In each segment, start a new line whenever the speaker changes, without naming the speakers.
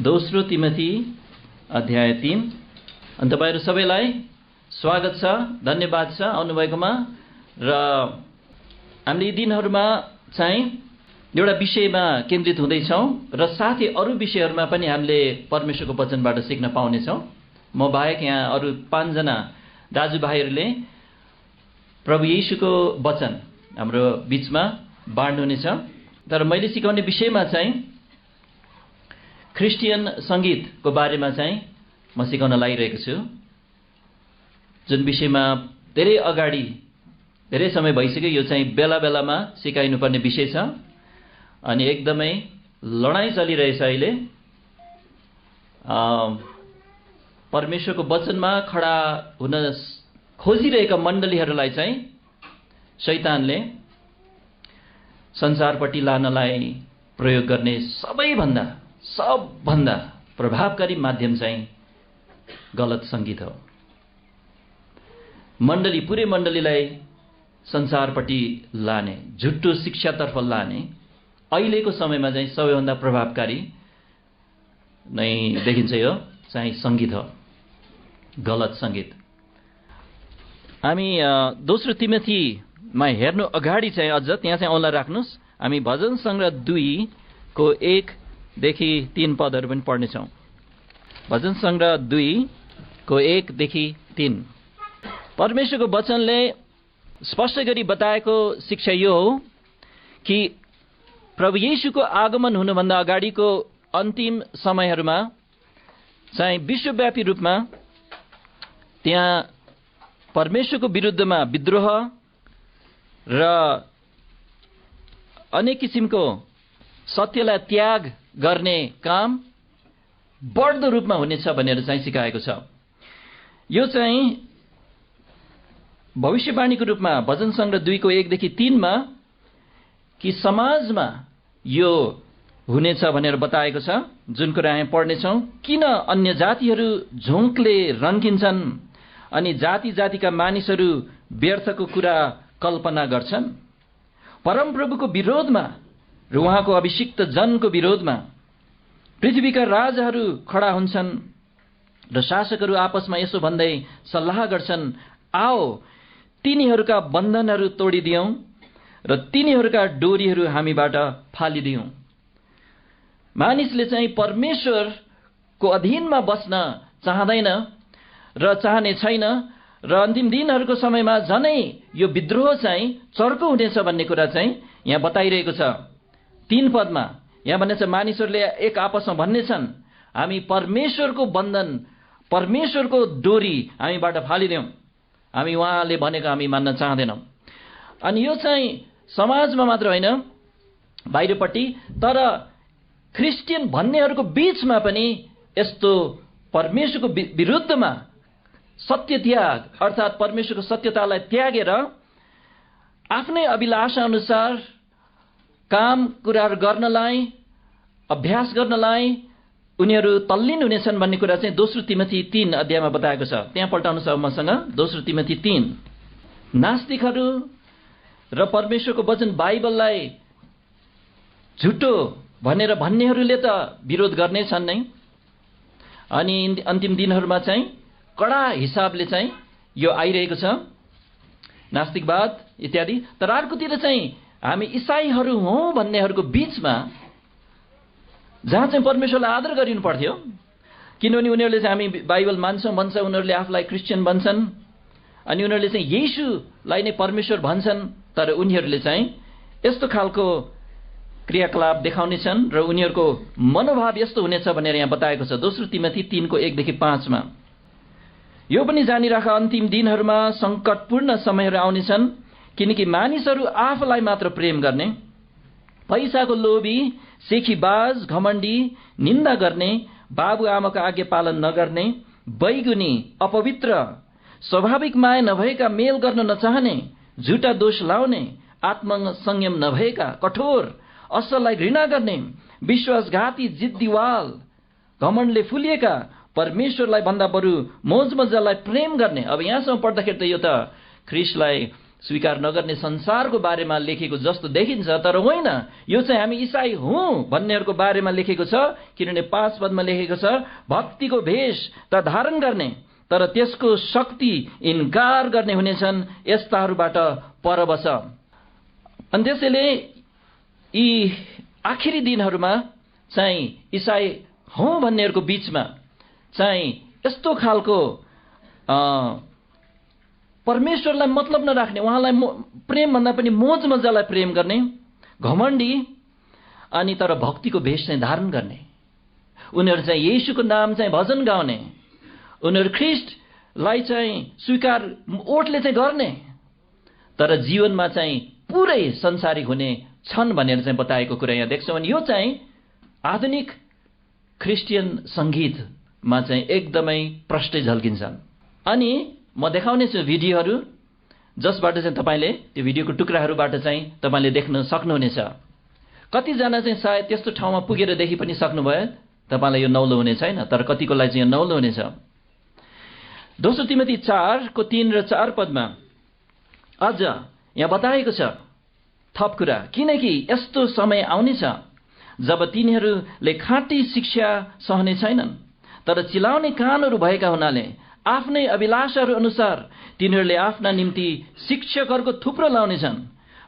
दोस्रो तिमोथी अध्याय 3। अनि तपाईहरु सबैलाई स्वागत छ, धन्यवाद छ आउनुभएकोमा। र हामीले यी दिनहरुमा चाहिँ एउटा विषयमा केन्द्रित हुँदैछौँ र साथै अरू विषयहरुमा पनि हामीले परमेश्वरको वचनबाट सिक्न पाउनेछौँ। म बाहेक यहाँ अरू 5 जना दाजुभाइहरूले प्रभु येशूको वचन हाम्रो बीचमा बाँड्नुहुनेछ। तर मैले सिकाउने विषयमा चाहिँ क्रिस्चियन संगीतको बारेमा चाहिँ म सिकाउन लागिरहेको छु, जुन विषयमा धेरै अगाडि धेरै समय भइसक्यो। यो चाहिँ बेला बेलामा सिकाइनुपर्ने विषय छ अनि एकदमै लडाईँ चलिरहेछ अहिले। परमेश्वरको वचनमा खडा हुन खोजिरहेका मण्डलीहरूलाई चाहिँ शैतानले संसारपट्टि लानलाई प्रयोग गर्ने सबभन्दा प्रभावकारी माध्यम चाहिँ गलत संगीत हो। पुरै मण्डलीलाई संसारपट्टि लाने, झुट्टो शिक्षातर्फ लाने अहिलेको समयमा चाहिँ सबैभन्दा प्रभावकारी नै देखिन्छ। यो चाहिँ संगीत हो, गलत संगीत। हामी दोस्रो तिमोथीमा हेर्नु अगाडि चाहिँ अझ त्यहाँ चाहिँ औँला राख्नुस्। हामी भजन संग्रह 2 को 1 देखि 3 पदहरू पनि पढ्नेछौँ। भजन संग्रह 2 को 1 देखि 3। परमेश्वरको वचनले स्पष्ट गरी बताएको शिक्षा यो हो कि प्रभु येशूको आगमन हुनुभन्दा अगाडिको अन्तिम समयहरूमा चाहिँ विश्वव्यापी रूपमा त्यहाँ परमेश्वरको विरुद्धमा विद्रोह र अनेक किसिमको सत्यलाई त्याग गर्ने काम बढ्दो रूपमा हुनेछ भनेर चाहिँ सिकाएको छ। यो चाहिँ भविष्यवाणीको रूपमा भजन संग्रह 2 को 1 देखि 3 मा कि समाजमा यो हुनेछ भनेर बताएको छ, जुन कुरा हामी पढ्नेछौँ। किन अन्य जातिहरू झोंकले रन्किन्छन् अनि जाति जातिका मानिसहरू व्यर्थको कुरा कल्पना गर्छन्। परमप्रभुको विरोधमा र उहाँको अभिषिक्त जनको विरोधमा पृथ्वीका राजाहरू खडा हुन्छन् र शासकहरू आपसमा यसो भन्दै सल्लाह गर्छन्, आओ तिनीहरूका बन्धनहरू तोडिदियौं र तिनीहरूका डोरीहरू हामीबाट फालिदियौं। मानिसले चाहिँ परमेश्वरको अधीनमा बस्न चाहँदैन र चाहने छैन र अन्तिम दिनहरूको समयमा झनै यो विद्रोह चाहिँ चर्को हुनेछ भन्ने कुरा चाहिँ यहाँ बताइरहेको छ। 3 पदमा यहाँ भनेछ, मानिसहरूले एक आपसमा भन्नेछन्, हामी परमेश्वरको बन्धन, परमेश्वरको डोरी हामीबाट फालिदियौं, हामी उहाँले भनेको हामी मान्न चाहँदैनौं। अनि यो चाहिँ समाजमा मात्र होइन, बाहिरपट्टि, तर क्रिस्चियन भन्नेहरूको बीचमा पनि यस्तो परमेश्वरको विरुद्धमा सत्य त्याग अर्थात् परमेश्वरको सत्यतालाई त्यागेर आफ्नै अभिलाषा अनुसार काम कुराहरू गर्नलाई, अभ्यास गर्नलाई उनीहरू तल्लीन हुनेछन् भन्ने कुरा चाहिँ दोस्रो तिमोथी 3 अध्यायमा बताएको छ। त्यहाँ पल्टाउनुस् अब मसँग, दोस्रो तिमोथी 3। नास्तिकहरू र परमेश्वरको वचन बाइबललाई झुटो भनेर भन्नेहरूले त विरोध गर्ने छन् नै, अनि अन्तिम दिनहरूमा चाहिँ कडा हिसाबले चाहिँ यो आइरहेको छ, नास्तिकवाद इत्यादि। तर अर्कोतिर चाहिँ हामी इसाईहरू हौं भन्नेहरूको बीचमा, जहाँ चाहिँ परमेश्वरलाई आदर गरिनु पर्थ्यो, किनभने उनीहरूले चाहिँ हामी बाइबल मान्छौँ भन्छ, उनीहरूले आफूलाई क्रिस्चियन भन्छन् अनि उनीहरूले चाहिँ येशूलाई नै परमेश्वर भन्छन्, तर उनीहरूले चाहिँ यस्तो खालको क्रियाकलाप देखाउने छन् र उनीहरूको मनोभाव यस्तो हुनेछ भनेर यहाँ बताएको छ। दोस्रो तिमोथी 3 को 1 देखि 5 मा यो पनि जानिराख, अन्तिम दिनहरूमा संकटपूर्ण समयहरू आउनेछन्, किनकि मानिसहरू आफूलाई मात्र प्रेम गर्ने, पैसाको लोभी, सेखीबाज, घमण्डी, निन्दा गर्ने, बाबुआमाको आज्ञा पालन नगर्ने, बैगुनी, अपवित्र, स्वाभाविक माया नभएका, मेल गर्न नचाहने, झुटा दोष लाउने, आत्मसंयम नभएका, कठोर, असललाई घृणा गर्ने, विश्वासघाती, जिद्दीवाल, घमण्डले फुलिएका, परमेश्वरलाई भन्दा बरु मोज मजालाई प्रेम गर्ने। अब यहाँसम्म पढ्दाखेरि त यो त ख्रिस्टलाई स्वीकार नगर्ने संसारको बारेमा लेखेको जस्तो देखिन्छ, तर होइन, यो चाहिँ हामी ईसाई हौँ भन्नेहरूको बारेमा लेखेको छ। किनभने 5 पदमा लेखेको छ, भक्तिको भेष त धारण गर्ने तर त्यसको शक्ति इन्कार गर्ने हुनेछन्, यस्ताहरूबाट पर बस। अनि त्यसैले यी आखिरी दिनहरूमा चाहिँ ईसाई हौँ भन्नेहरूको बीचमा चाहिँ यस्तो खालको परमेश्वरलाई मतलब नराख्ने, उहाँलाई प्रेम भन्दा पनि मोज मजालाई प्रेम गर्ने, घमण्डी अनि तर भक्तिको भेष चाहिँ धारण गर्ने, उनीहरू चाहिँ येशूको नाम चाहिँ भजन गाउने, उनीहरू ख्रिस्टलाई चाहिँ स्वीकार ओठले चाहिँ गर्ने, तर जीवनमा चाहिँ पुरै संसारिक हुने छन् भनेर चाहिँ बताएको कुरा यहाँ देख्छौँ। अनि यो चाहिँ आधुनिक क्रिस्चियन सङ्गीतमा चाहिँ एकदमै प्रष्टै झल्किन्छन्। अनि म देखाउने छु भिडियोहरू, जसबाट चाहिँ तपाईँले त्यो भिडियोको टुक्राहरूबाट चाहिँ तपाईँले देख्न सक्नुहुनेछ। कतिजना चाहिँ सायद त्यस्तो ठाउँमा पुगेर देखि पनि सक्नुभयो, तपाईँलाई यो नौलो हुने छैन, तर कतिको लागि चाहिँ यो नौलो हुनेछ। 2 तिमोथी 4:3 र 4 पदमा अझ यहाँ बताएको छ थप कुरा, किनकि यस्तो समय आउनेछ जब तिनीहरूले खाँटी शिक्षा सहने छैनन्, तर चिलाउने कानहरू भएका हुनाले आफ्नै अभिलाषाहरू अनुसार तिनीहरूले आफ्ना निम्ति शिक्षकहरूको थुप्रो लाउनेछन्,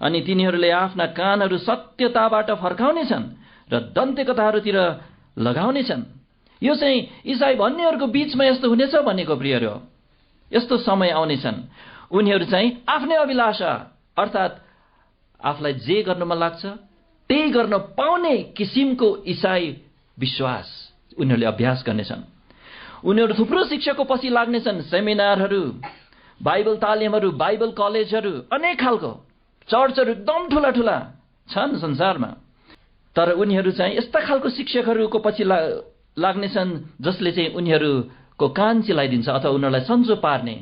अनि तिनीहरूले आफ्ना कानहरू सत्यताबाट फर्काउनेछन् र दन्त्य कथाहरूतिर लगाउनेछन्। यो चाहिँ ईसाई भन्नेहरूको बीचमा यस्तो हुनेछ भनेको प्रियहरू हो। यस्तो समय आउनेछन्, उनीहरू चाहिँ आफ्नै अभिलाषा अर्थात् आफूलाई जे गर्न मन लाग्छ त्यही गर्न पाउने किसिमको ईसाई विश्वास उनीहरूले अभ्यास गर्नेछन्। उनीहरू थुप्रो शिक्षकको पछि लाग्नेछन्, सेमिनारहरू, बाइबल तालिमहरू, बाइबल कलेजहरू, अनेक खालको चर्चहरू एकदम ठुला ठुला छन् संसारमा, तर उनीहरू चाहिँ यस्ता खालको शिक्षकहरूको पछि लाग्नेछन् जसले चाहिँ उनीहरूको कान चिलाइदिन्छ अथवा उनीहरूलाई सन्चो पार्ने,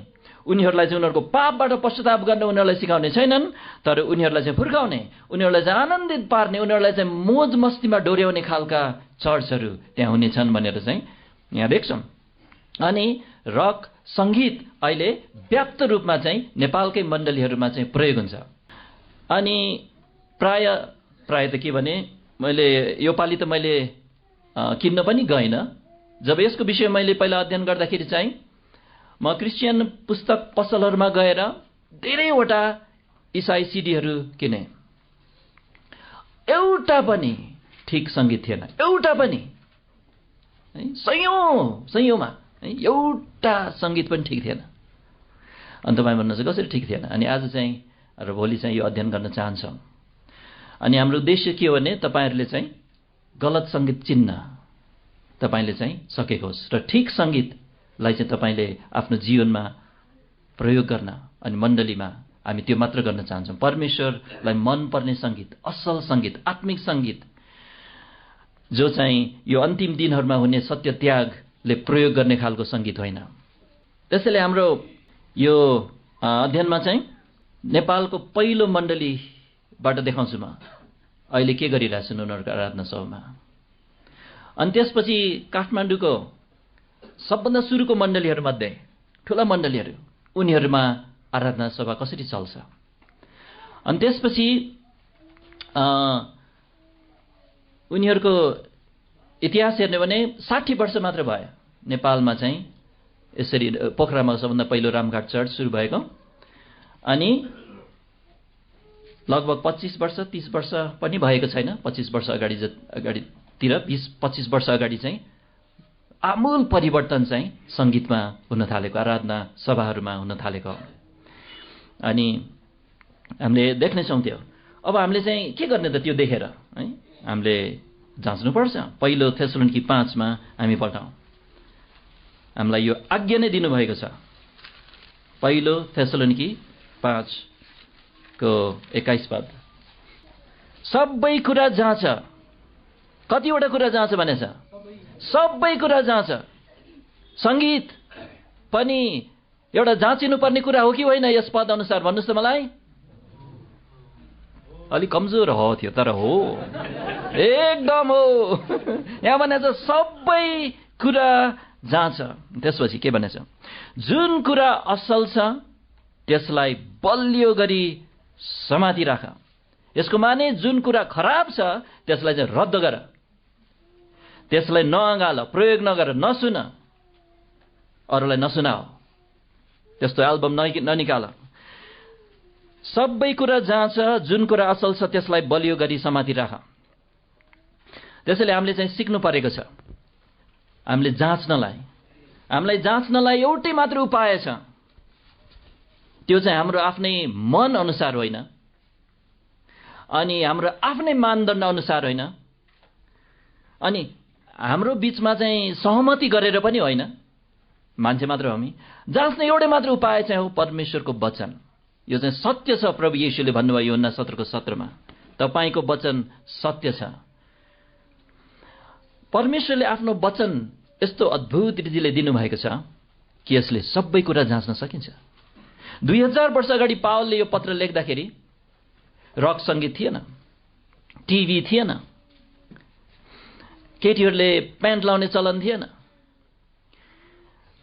उनीहरूलाई चाहिँ उनीहरूको पापबाट पश्चाताप गर्न उनीहरूलाई सिकाउने छैनन्, तर उनीहरूलाई चाहिँ फुर्काउने, उनीहरूलाई चाहिँ आनन्दित पार्ने, उनीहरूलाई चाहिँ मोज मस्तीमा डोर्याउने खालका चर्चहरू त्यहाँ हुनेछन् भनेर चाहिँ यहाँ देख्छौँ। अनि रक सङ्गीत अहिले व्याप्त रूपमा चाहिँ नेपालकै मण्डलीहरूमा चाहिँ प्रयोग हुन्छ। अनि प्राय त के भने, मैले यो पालि त मैले किन्न पनि गएन। जब यसको विषय मैले पहिला अध्ययन गर्दाखेरि चाहिँ म क्रिस्चियन पुस्तक पसलहरूमा गएर धेरैवटा ईसाई सिडीहरू किने। एउटा पनि ठिक सङ्गीत थिएन, एउटा पनि, सयौँमा एउटा सङ्गीत पनि ठिक थिएन। अनि तपाईँ भन्नुहुन्छ कसरी ठिक थिएन? अनि आज चाहिँ र भोलि चाहिँ यो अध्ययन गर्न चाहन्छौँ। अनि हाम्रो उद्देश्य के हो भने तपाईँहरूले चाहिँ गलत सङ्गीत चिन्न तपाईँले चाहिँ सकेको होस् र ठिक सङ्गीतलाई चाहिँ तपाईँले आफ्नो जीवनमा प्रयोग गर्न, अनि मण्डलीमा हामी त्यो मात्र गर्न चाहन्छौँ। परमेश्वरलाई मनपर्ने सङ्गीत, असल सङ्गीत, आत्मिक सङ्गीत, जो चाहिँ यो अन्तिम दिनहरूमा हुने सत्य त्यागले प्रयोग गर्ने खालको सङ्गीत होइन। त्यसैले हाम्रो यो अध्ययनमा चाहिँ नेपालको पहिलो मण्डलीबाट देखाउँछु म अहिले के गरिरहेछन् उनीहरूको आराधना सभामा। अनि त्यसपछि काठमाडौँको सबभन्दा सुरुको मण्डलीहरूमध्ये ठुला मण्डलीहरू, उनीहरूमा आराधना सभा कसरी चल्छ। अनि त्यसपछि उनीहरूको इतिहास हेर्ने भने 60 वर्ष मात्र भयो नेपालमा चाहिँ यसरी पोखरामा सबभन्दा पहिलो रामघाट चर्च सुरु भएको। अनि लगभग 25 वर्ष 30 वर्ष पनि भएको छैन, 25 वर्ष अगाडितिर 20-25 वर्ष अगाडि चाहिँ आमूल परिवर्तन चाहिँ सङ्गीतमा हुन थालेको, आराधना सभाहरूमा हुन थालेको। अनि हामीले देख्नेछौँ त्यो। अब हामीले चाहिँ के गर्ने त त्यो देखेर है, हामीले जाँच्नुपर्छ। पहिलो थेसलोनिकी 5 मा हामी पढ्छौँ, हामीलाई यो आज्ञा नै दिनुभएको छ। पहिलो थेसलोनिकी 5 को 21 पद, सबै कुरा जाँच। कतिवटा कुरा जाँच भनेछ? सबै कुरा जाँच। सङ्गीत पनि एउटा जाँचिनुपर्ने कुरा हो कि होइन? यस पद अनुसार भन्नुहोस् त मलाई। अलिक कमजोर हो थियो, तर हो, एकदम हो। यहाँ भनेछ सबै कुरा जाँच। त्यसपछि के भनेछ? जुन कुरा असल छ त्यसलाई बलियो गरी समातिराख। यसको माने जुन कुरा खराब छ त्यसलाई चाहिँ रद्द गर, त्यसलाई नअँगाल, प्रयोग नगर, नसुन, अरूलाई नसुनाओ, त्यस्तो एल्बम ननिकाल। सबै कुरा जाँच, जुन कुरा असल छ त्यसलाई बलियो गरी समातिराख। त्यसैले हामीले चाहिँ सिक्नु परेको छ हामीलाई जाँच्नलाई एउटै मात्र उपाय छ, त्यो चाहिँ हाम्रो आफ्नै मन अनुसार होइन, अनि हाम्रो आफ्नै मानदण्ड अनुसार होइन, अनि हाम्रो बीचमा चाहिँ सहमति गरेर पनि होइन, मान्छे मात्र हामी जाँच्ने एउटै मात्र उपाय चाहिँ हो परमेश्वरको वचन। यो चाहिँ सत्य छ। प्रभु येशूले भन्नुभयो यूहन्ना 17:17 तपाईको वचन सत्य छ। परमेश्वरले आफ्नो वचन यस्तो अद्भुत रीतिले दिनुभएको छ कि यसले सबै कुरा जाँच्न सकिन्छ। 2000 वर्ष अगाडि पावलले यो पत्र लेख्दाखेरि रक संगीत थिएन, टिभी थिएन, केटीहरूले प्यान्ट लाउने चलन थिएन,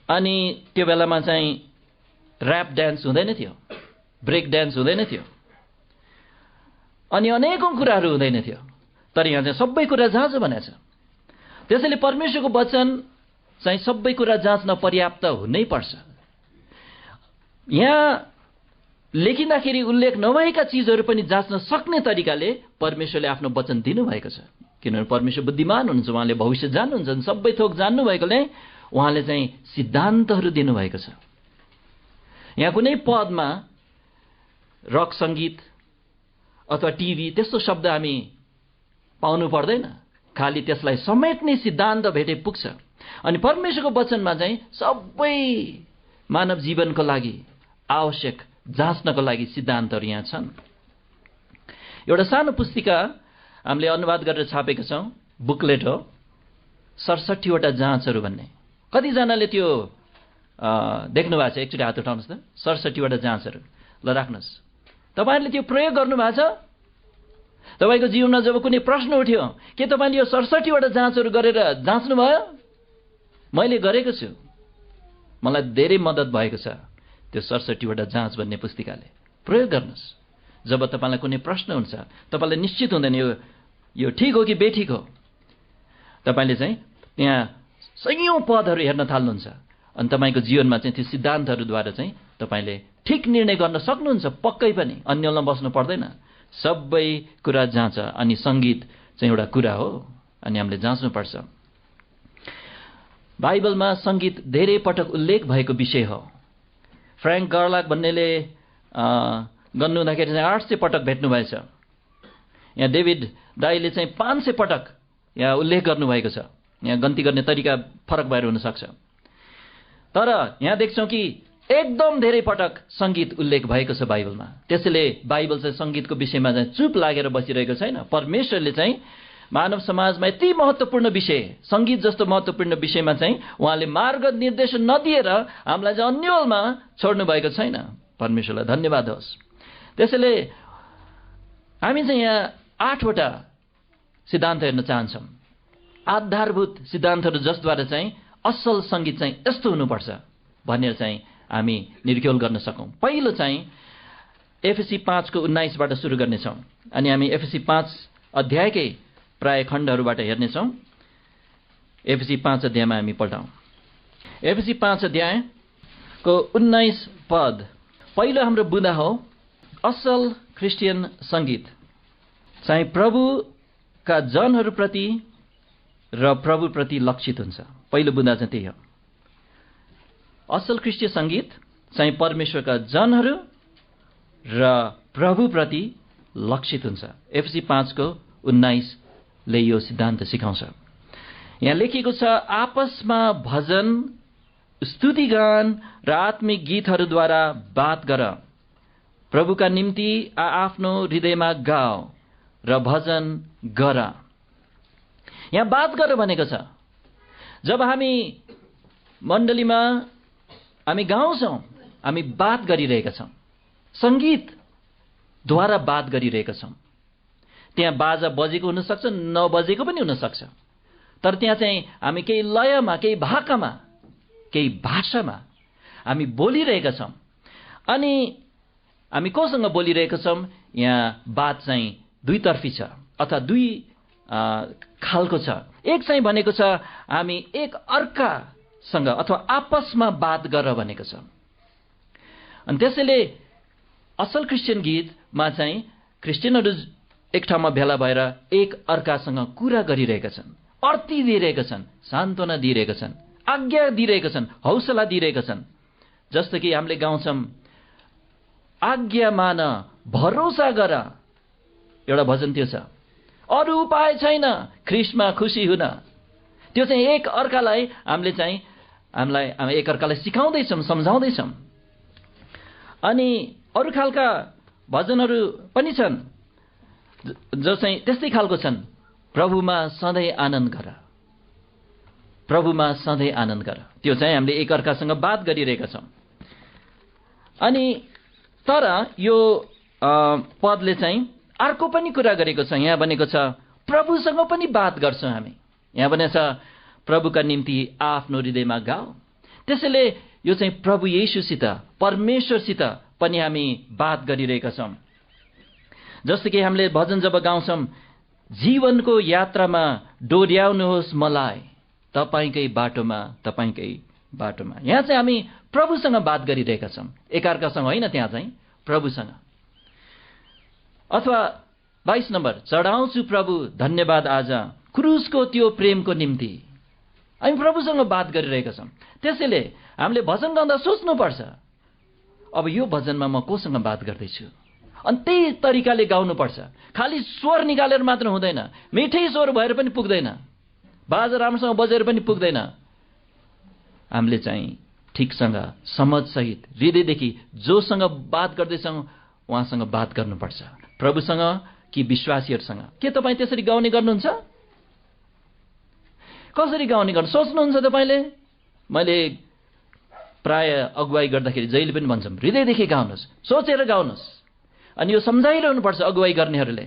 अनि त्यो बेलामा चाहिँ ऱ्याप डान्स हुँदैन थियो, ब्रेक डान्स हुँदैन थियो, अनि अनेकौं कुराहरू हुँदैन थियो। तर यहाँ चाहिँ सबै कुरा जाँच भनेको छ। त्यसैले परमेश्वरको वचन चाहिँ सबै कुरा जाँच्न पर्याप्त हुनै पर्छ। यहाँ लेखिँदाखेरि उल्लेख नभएका चिजहरू पनि जाँच्न सक्ने तरिकाले परमेश्वरले आफ्नो वचन दिनुभएको छ। किनभने परमेश्वर बुद्धिमान हुनुहुन्छ, उहाँले भविष्य जान्नुहुन्छ, सबै थोक जान्नु भएकोले उहाँले चाहिँ सिद्धान्तहरू दिनुभएको छ। यहाँ कुनै पदमा रक संगीत अथवा टिभी त्यस्तो शब्द हामी पाउनु पर्दैन, खालि त्यसलाई समेट्ने सिद्धान्त भेटे पुग्छ। अनि परमेश्वरको वचनमा चाहिँ सबै मानव जीवनको लागि आवश्यक जाँच्नको लागि सिद्धान्तहरू यहाँ छन्। एउटा सानो पुस्तिका हामीले अनुवाद गरेर छापेका छौँ, बुकलेट हो, 67 वटा जाँचहरू भन्ने। कतिजनाले त्यो देख्नु भएको छ? एकचोटि हात उठाउनुहोस् त। 67 वटा जाँचहरू। ल राख्नुहोस्। तपाईँहरूले त्यो प्रयोग गर्नुभएको छ? तपाईँको जीवनमा जब कुनै प्रश्न उठ्यो, के तपाईँले यो 67 वटा जाँचहरू गरेर जाँच्नु भयो? मैले गरेको छु। मलाई धेरै मद्दत भएको छ त्यो 67 वटा जाँच भन्ने पुस्तिकाले। प्रयोग गर्नुहोस्। जब तपाईँलाई कुनै प्रश्न हुन्छ, तपाईँलाई निश्चित हुँदैन यो ठिक हो कि बेठिक हो, तपाईँले चाहिँ त्यहाँ सयौं पदहरू हेर्न थाल्नुहुन्छ, अनि तपाईँको जीवनमा चाहिँ त्यो सिद्धान्तहरूद्वारा चाहिँ तपाईँले ठिक निर्णय गर्न सक्नुहुन्छ। पक्कै पनि अन्यलमा बस्नु पर्दैन। सबै कुरा जाँच। अनि संगीत चाहिँ एउटा कुरा हो, अनि हामीले जाँच्नुपर्छ। बाइबलमा संगीत धेरै पटक उल्लेख भएको विषय हो। फ्र्याङ्क गर्लाक भन्नेले गन्नुहुँदाखेरि चाहिँ 800 पटक भेट्नुभएछ। यहाँ डेभिड दाईले चाहिँ 500 पटक यहाँ उल्लेख गर्नुभएको छ। यहाँ गन्ती गर्ने तरिका फरक भएर हुनसक्छ, तर यहाँ देख्छौँ कि एकदम धेरै पटक संगीत उल्लेख भएको छ बाइबलमा। त्यसैले बाइबल चाहिँ संगीतको विषयमा चाहिँ चुप लागेर बसिरहेको छैन। परमेश्वरले चाहिँ मानव समाजमा यति महत्त्वपूर्ण विषय, संगीत जस्तो महत्त्वपूर्ण विषयमा चाहिँ उहाँले मार्ग निर्देशन नदिएर हामीलाई चाहिँ अन्यलमा छोड्नु भएको छैन। परमेश्वरलाई धन्यवाद होस्। त्यसैले हामी चाहिँ यहाँ 8 वटा सिद्धान्त हेर्न चाहन्छौँ, आधारभूत सिद्धान्तहरू जसद्वारा चाहिँ असल संगीत चाहिँ यस्तो हुनुपर्छ भनेर चाहिँ हामी निर्क्योल गर्न सकौँ। पहिलो चाहिँ एफएसी 5:19बाट सुरु गर्नेछौँ, अनि हामी एफएसी 5 अध्यायकै प्राय खण्डहरूबाट हेर्नेछौँ। एफएसी 5 अध्यायमा हामी पढौँ। एफएसी 5 अध्यायको 19 पद। पहिलो हाम्रो बुँदा हो असल क्रिस्चियन संगीत चाहिँ प्रभुका जनहरूप्रति र प्रभुप्रति लक्षित हुन्छ। पहिलो बुँदा चाहिँ त्यही हो। असल क्रिस्चियन संगीत चाहिँ परमेश्वरका जनहरू र प्रभुप्रति लक्षित हुन्छ। एफएसी 5:19 ले यो सिद्धान्त सिकाउँछ। यहाँ लेखिएको छ, आपसमा भजन, स्तुतिगान र आत्मिक गीतहरूद्वारा बात गर, प्रभुका निम्ति आफ्नो हृदयमा गाओ र भजन गर। यहाँ बात गर भनेको छ। जब हामी मण्डलीमा हामी गाउँछौँ, हामी बात गरिरहेका छौँ, संगीतद्वारा बात गरिरहेका छौँ। त्यहाँ बाजा बजेको हुनसक्छ, नबजेको पनि हुनसक्छ, तर त्यहाँ चाहिँ हामी केही लयमा, केही भाकामा, केही भाषामा हामी बोलिरहेका छौँ। अनि हामी कोसँग बोलिरहेका छौँ? यहाँ बात चाहिँ दुईतर्फी छ अथवा दुई खालको छ। एक चाहिँ भनेको छ हामी एक अर्कासँग अथवा आपसमा बात गर भनेको छ। अनि त्यसैले असल क्रिस्चियन गीतमा चाहिँ क्रिस्चियनहरू एक ठाउँमा भेला भएर एक अर्कासँग कुरा गरिरहेका छन्, अर्ती दिइरहेका छन्, सान्त्वना दिइरहेका छन्, आज्ञा दिइरहेका छन्, हौसला दिइरहेका छन्। जस्तो कि हामीले गाउँछौँ, आज्ञा मान भरोसा गर, एउटा भजन त्यो छ। अरू उपाय छैन ख्रिस्टमा खुसी हुन। त्यो चाहिँ एक अर्कालाई हामी एक अर्कालाई सिकाउँदैछौँ, सम्झाउँदैछौँ। अनि अरू खालका भजनहरू पनि छन् जो चाहिँ त्यस्तै खालको छन्। प्रभुमा सधैँ आनन्द गर, प्रभुमा सधैँ आनन्द गर। त्यो चाहिँ हामीले एक अर्कासँग बात गरिरहेका छौँ। अनि तर यो पदले चाहिँ अर्को पनि कुरा गरेको छ। यहाँ भनेको छ प्रभुसँग पनि बात गर्छौँ हामी। यहाँ भनेको छ प्रभुका निम्ति आफ्नो हृदयमा गाऊ। त्यसैले यो चाहिँ प्रभु येशूसित, परमेश्वरसित पनि हामी बात गरिरहेका छौँ। जस्तो कि हामीले भजन जब गाउँछौँ, जीवनको यात्रामा डोर्याउनुहोस् मलाई तपाईँकै बाटोमा, तपाईँकै बाटोमा। यहाँ चाहिँ हामी प्रभुसँग बात गरिरहेका छौँ, एकअर्कासँग होइन, त्यहाँ चाहिँ प्रभुसँग। अथवा 22 नम्बर, चढाउँछु प्रभु धन्यवाद आज क्रुसको त्यो प्रेमको निम्ति। हामी प्रभुसँग बात गरिरहेका छौँ। त्यसैले हामीले भजन गाउँदा सोच्नुपर्छ, अब यो भजनमा म कोसँग बात गर्दैछु। अनि त्यही तरिकाले गाउनुपर्छ। खालि स्वर निकालेर मात्र हुँदैन, मिठै स्वर भएर पनि पुग्दैन, बाजा राम्रोसँग बजेर पनि पुग्दैन। हामीले चाहिँ ठिकसँग, समझसहित, हृदयदेखि जोसँग बात गर्दैछौँ उहाँसँग बात गर्नुपर्छ। प्रभुसँग कि विश्वासीहरूसँग। के तपाईँ त्यसरी गाउने गर्नुहुन्छ? कसरी गाउने गर्नु सोच्नुहुन्छ तपाईँले? मैले प्राय अगुवाई गर्दाखेरि जहिले पनि भन्छौँ, हृदयदेखि गाउनुहोस्, सोचेर गाउनुहोस्। अनि यो सम्झाइरहनुपर्छ अगुवाई गर्नेहरूले।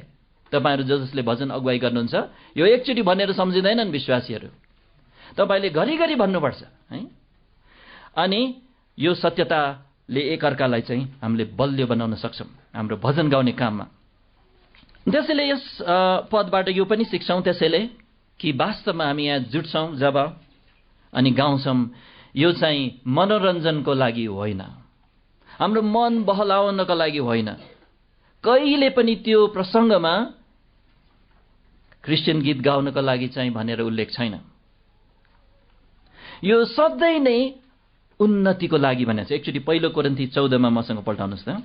तपाईँहरू जसले भजन अगुवाई गर्नुहुन्छ, यो एकचोटि भनेर सम्झिँदैनन् विश्वासीहरू, तपाईँले घरिघरि भन्नुपर्छ है। अनि यो सत्यताले एकअर्कालाई चाहिँ हामीले बलियो बनाउन सक्छौँ हाम्रो भजन गाउने काममा। त्यसैले यस पदबाट यो पनि सिक्छौँ त्यसैले कि वास्तवमा हामी यहाँ जुट्छौँ जब अनि गाउँछौँ, यो चाहिँ मनोरञ्जनको लागि होइन, हाम्रो मन बहलाउनको लागि होइन। कहिले पनि त्यो प्रसङ्गमा क्रिस्चियन गीत गाउनको लागि चाहिँ भनेर उल्लेख छैन। यो सधैँ नै उन्नतिको लागि भनेको छ। एकचोटि 1 कोरिन्थी 14 मसँग पल्टाउनुहोस् त।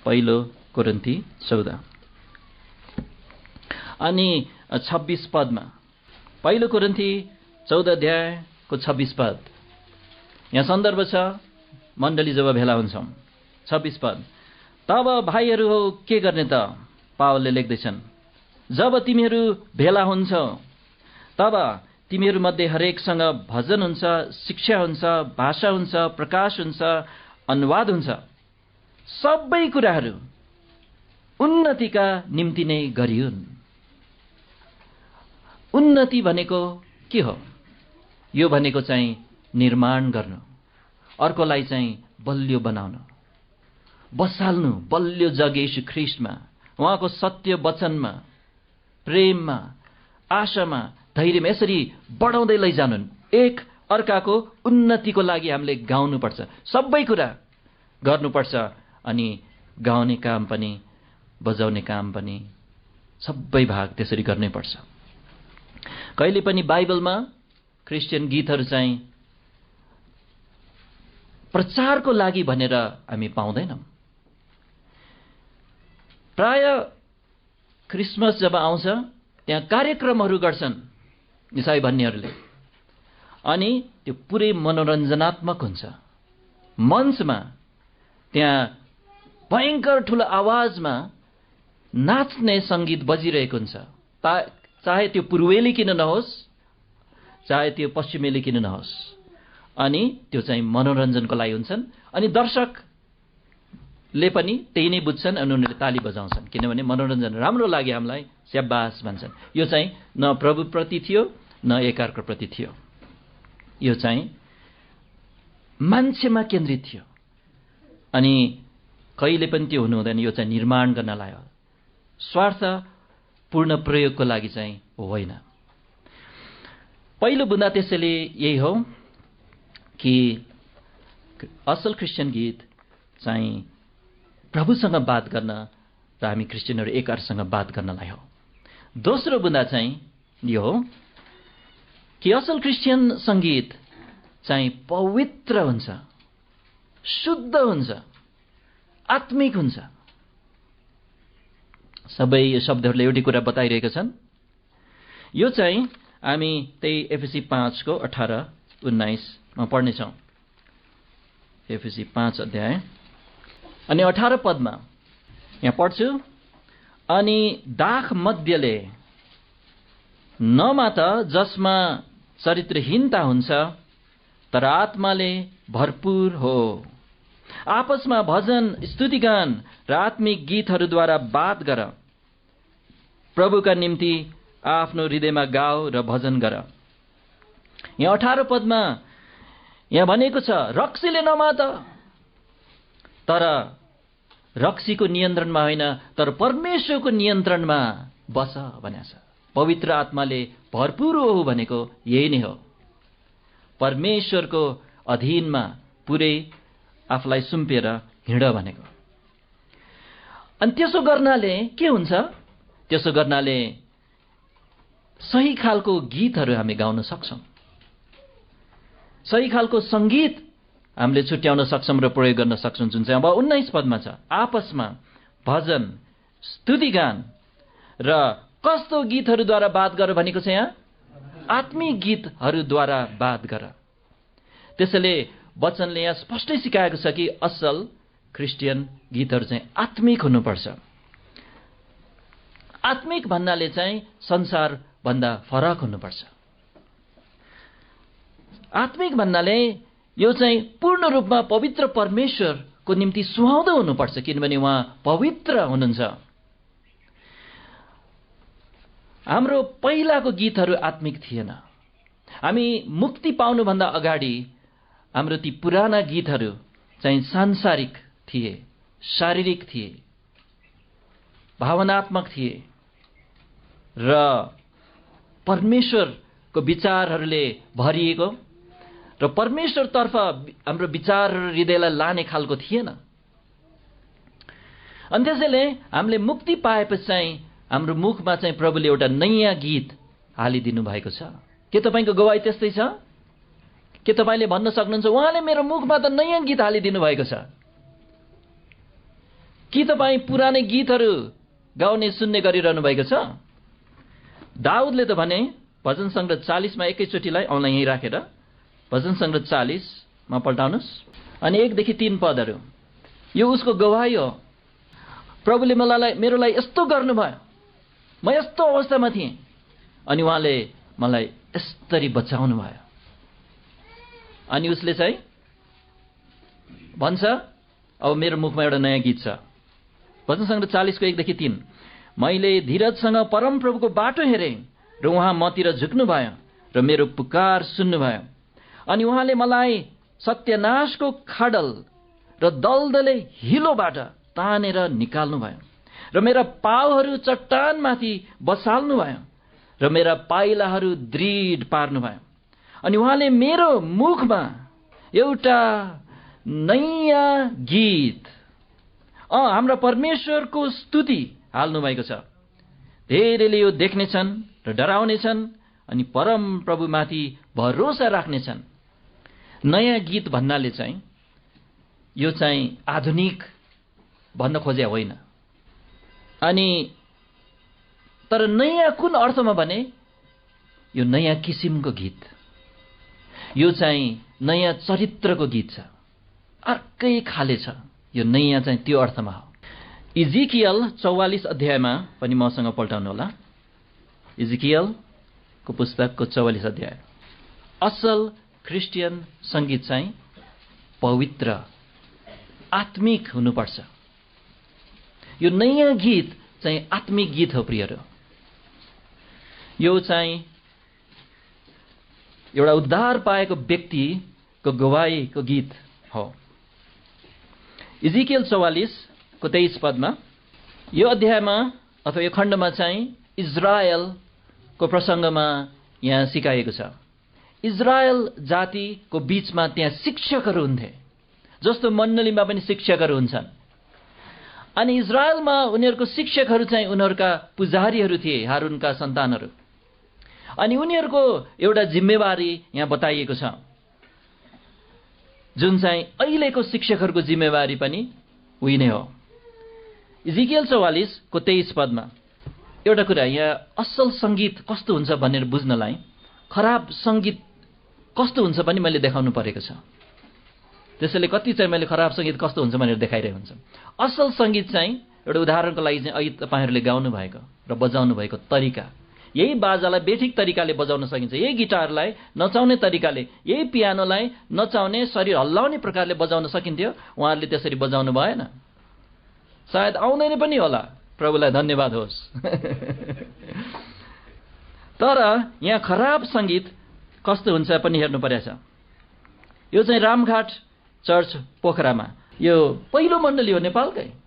1 कोरिन्थी 14 अनि 26 पदमा, 1 कोरिन्थी 14 अध्यायको 26 पद, यहाँ सन्दर्भ छ मण्डली जब भेला हुन्छौँ। 26 पद, तब भाइहरू हो के गर्ने त? पावलले लेख्दैछन्, जब तिमीहरू भेला हुन्छौ तब तिमीहरूमध्ये हरेकसँग भजन हुन्छ, शिक्षा हुन्छ, भाषा हुन्छ, प्रकाश हुन्छ, अनुवाद हुन्छ। सबै कुराहरू उन्नतिका निम्ति नै गरिउन्। उन्नति भनेको के हो? यो भनेको चाहिँ निर्माण गर्नु, अर्कोलाई चाहिँ बलियो बनाउनु, बसाल्नु बलियो जग येशू ख्रीष्टमा, उहाँको सत्य वचनमा, प्रेममा, आशामा, धैर्यमा यसरी बढाउँदै लैजानु। एक अर्काको उन्नतिको लागि हामीले गाउनुपर्छ, सबै कुरा गर्नुपर्छ। अनि गाउने काम पनि, बजाउने काम पनि, सबै भाग त्यसरी गर्नै पर्छ। कहिले पनि बाइबलमा क्रिस्चियन गीतहरू चाहिँ प्रचारको लागि भनेर हामी पाउँदैनौँ। प्राय क्रिसमस जब आउँछ त्यहाँ कार्यक्रमहरू गर्छन् इसाई भन्नेहरूले, अनि त्यो पुरै मनोरञ्जनात्मक हुन्छ। मञ्चमा त्यहाँ भयङ्कर ठुलो आवाजमा नाच्ने सङ्गीत बजिरहेको हुन्छ, चाहे त्यो पूर्वेली किन नहोस्, चाहे त्यो पश्चिमेली किन नहोस्। अनि त्यो चाहिँ मनोरञ्जनको लागि हुन्छन्। अनि दर्शकले पनि त्यही नै बुझ्छन् अनि उनीहरूले ताली बजाउँछन्, किनभने मनोरञ्जन राम्रो लाग्यो हामीलाई, स्याबास भन्छन्। यो चाहिँ न प्रभुप्रति थियो न एकअर्काप्रति थियो, यो चाहिँ मान्छेमा केन्द्रित थियो। अनि कहिले पनि त्यो हुनु हुँदैन। यो चाहिँ निर्माण गर्नलाई हो, स्वार्थपूर्ण प्रयोगको लागि चाहिँ होइन। पहिलो बुँदा त्यसैले यही हो कि असल क्रिस्चियन गीत चाहिँ प्रभुसँग बात गर्न र हामी क्रिस्चियनहरू एकअर्कासँग बात गर्नलाई हो। दोस्रो बुँदा चाहिँ यो हो कि असल क्रिस्चियन सङ्गीत चाहिँ पवित्र हुन्छ, शुद्ध हुन्छ, आत्मिक हुन्छ। सबै यो शब्दहरूले एउटै कुरा बताइरहेका छन्। यो चाहिँ हामी त्यही एफएसी 5 को 18-19 मा पढ्नेछौँ। एफएसी 5 अध्याय अनि 18 पदमा यहाँ पढ्छु। अनि दाख मध्यले नमात्र जसमा चरित्रहीनता हुन्छ तर आत्माले भरपूर हो, आपसमा भजन, स्तुतिगान र आत्मिक गीतहरूद्वारा बात गर, प्रभुका निम्ति आफ्नो हृदयमा गाओ र भजन गर। यहाँ 18 पदमा यहाँ भनेको छ रक्सीले नमात्र, तर रक्सीको नियन्त्रणमा होइन, तर परमेश्वरको नियन्त्रणमा बस भनेको छ। पवित्र आत्माले भरपूर हो भनेको यही नै हो, परमेश्वरको अधीनमा पुरै आफूलाई सुम्पिएर हिँड भनेको। अनि त्यसो गर्नाले के हुन्छ? त्यसो गर्नाले सही खालको गीतहरू हामी गाउन सक्छौँ, सही खालको सङ्गीत हामीले छुट्याउन सक्छौँ र प्रयोग गर्न सक्छौँ, जुन चाहिँ अब 19 पदमा छ। आपसमा भजन, स्तुतिगान र कस्तो गीतहरूद्वारा बात गर भनेको छ यहाँ? आत्मिक गीतहरूद्वारा बात गर। त्यसैले वचनले यहाँ स्पष्टै सिकाएको छ कि असल क्रिस्चियन गीतहरू चाहिँ आत्मिक हुनुपर्छ। आत्मिक भन्नाले चाहिँ संसारभन्दा फरक हुनुपर्छ। आत्मिक भन्नाले यो चाहिँ पूर्ण रूपमा पवित्र परमेश्वरको निम्ति सुहाउँदो हुनुपर्छ, किनभने उहाँ पवित्र हुनुहुन्छ। हाम्रो पहिलाको गीतहरू आत्मिक थिएन। हामी मुक्ति पाउनुभन्दा अगाडि हाम्रो ती पुराना गीतहरू चाहिँ सांसारिक थिए, शारीरिक थिए, भावनात्मक थिए र परमेश्वरको विचारहरूले भरिएको र परमेश्वरतर्फ हाम्रो विचारहरू हृदयलाई लाने खालको थिएन। अनि त्यसैले हामीले मुक्ति पाएपछि चाहिँ हाम्रो मुखमा चाहिँ प्रभुले एउटा नयाँ गीत हालिदिनु भएको छ। के तपाईँको गवाई त्यस्तै छ? के तपाईँले भन्न सक्नुहुन्छ उहाँले मेरो मुखमा त नयाँ गीत हालिदिनु भएको छ? कि तपाईँ पुरानै गीतहरू गाउने सुन्ने गरिरहनु भएको छ? दाउदले त भने भजन सङ्ग्रह 40 मा एकैचोटिलाई औँला यहीँ राखेर भजन सङ्ग्रह 40 मा पल्टाउनुहोस् अनि 1 देखि 3 पदहरू। यो उसको गवाही हो। प्रभुले मेरो लागि यस्तो गर्नुभयो, म यस्तो अवस्थामा थिएँ अनि उहाँले मलाई यसरी बचाउनु भयो। अनि उसले चाहिँ भन्छ अब मेरो मुखमा एउटा नयाँ गीत छ। भजन सङ्ग्रह 40 को 1 देखि 3। मैले धीरजसँग परमप्रभुको बाटो हेरेँ र उहाँ मतिर झुक्नु भयो र मेरो पुकार सुन्नुभयो। अनि उहाँले मलाई सत्यनाशको खाडल र दलदले हिलोबाट तानेर निकाल्नु भयो र मेरा पाउहरू चट्टानमाथि बसाल्नुभयो र मेरा पाइलाहरू दृढ पार्नुभयो। अनि उहाँले मेरो मुखमा एउटा नयाँ गीत हाम्रा परमेश्वरको स्तुति हाल्नु भएको छ। धेरैले यो देख्नेछन् र डराउनेछन् अनि परम प्रभुमाथि भरोसा राख्नेछन्। नयाँ गीत भन्नाले चाहिँ यो चाहिँ आधुनिक भन्न खोजे होइन। अनि तर नयाँ कुन अर्थमा भने यो नयाँ किसिमको गीत, यो चाहिँ नयाँ चरित्रको गीत छ, अर्कै खाले छ। यो नयाँ चाहिँ त्यो अर्थमा हो। इजिकियल 44 अध्यायमा पनि मसँग पल्टाउनु होला। इजिकियलको पुस्तकको 44 अध्याय। असल क्रिस्चियन सङ्गीत चाहिँ पवित्र आत्मिक हुनुपर्छ। यो नयाँ गीत चाहिँ आत्मिक गीत हो प्रियहरू। यो चाहिँ एउटा उद्धार पाएको व्यक्तिको गवाईको गीत हो। इजिकियल 44 को 23 पदमा यो अध्यायमा अथवा यो खण्डमा चाहिँ इजरायलको प्रसङ्गमा यहाँ सिकाएको छ। इजरायल जातिको बीचमा त्यहाँ शिक्षकहरू हुन्थे, जस्तो मण्डलीमा पनि शिक्षकहरू हुन्छन्। अनि इजरायलमा उनीहरूको शिक्षकहरू चाहिँ उनीहरूका पुजारीहरू थिए, हारूनका सन्तानहरू। अनि उनीहरूको एउटा जिम्मेवारी यहाँ बताइएको छ, जुन चाहिँ अहिलेको शिक्षकहरूको जिम्मेवारी पनि उही नै हो। इजिकियल 44 को 23 पदमा एउटा कुरा, यहाँ असल सङ्गीत कस्तो हुन्छ भनेर बुझ्नलाई खराब सङ्गीत कस्तो हुन्छ पनि मैले देखाउनु परेको छ। त्यसैले कति चाहिँ मैले खराब सङ्गीत कस्तो हुन्छ भनेर देखाइरहेको हुन्छ। असल सङ्गीत चाहिँ एउटा उदाहरणको लागि चाहिँ अहिले तपाईँहरूले गाउनु भएको र बजाउनु भएको तरिका, यही बाजालाई बेठिक तरिकाले बजाउन सकिन्छ, यही गिटारलाई नचाउने तरिकाले, यही पियानोलाई नचाउने शरीर हल्लाउने प्रकारले बजाउन सकिन्थ्यो। उहाँहरूले त्यसरी बजाउनु भएन, सायद आउँदैन पनि होला, प्रभुलाई धन्यवाद होस्। तर यहाँ खराब सङ्गीत कस्तो हुन्छ पनि हेर्नु परेछ। यो चाहिँ रामघाट चर्च पोखरामा, यो पहिलो मण्डली हो नेपालकै।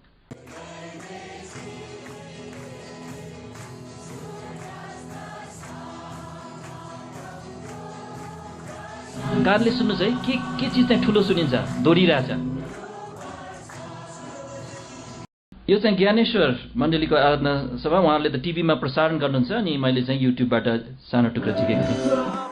कानले सुन्नुहोस् है, के चिज चाहिँ ठुलो सुनिन्छ, दोहोरिरहेछ। यो चाहिँ ज्ञानेश्वर मण्डलीको आराधना सभा, उहाँहरूले त टिभीमा प्रसारण गर्नुहुन्छ, अनि मैले चाहिँ युट्युबबाट सानो टुक्रा झिकेको थिएँ।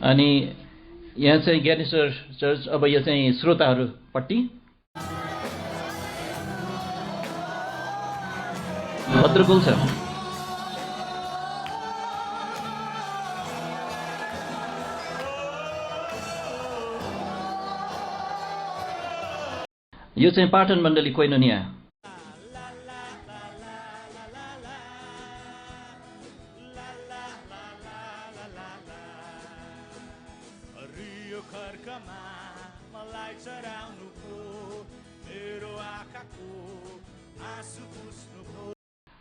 अनि यहाँ चाहिँ ज्ञानेश्वर चर्च, अब यो चाहिँ श्रोताहरूपट्टि भद्रकुल छ। यो चाहिँ पाटन मण्डली कोइनोनिया।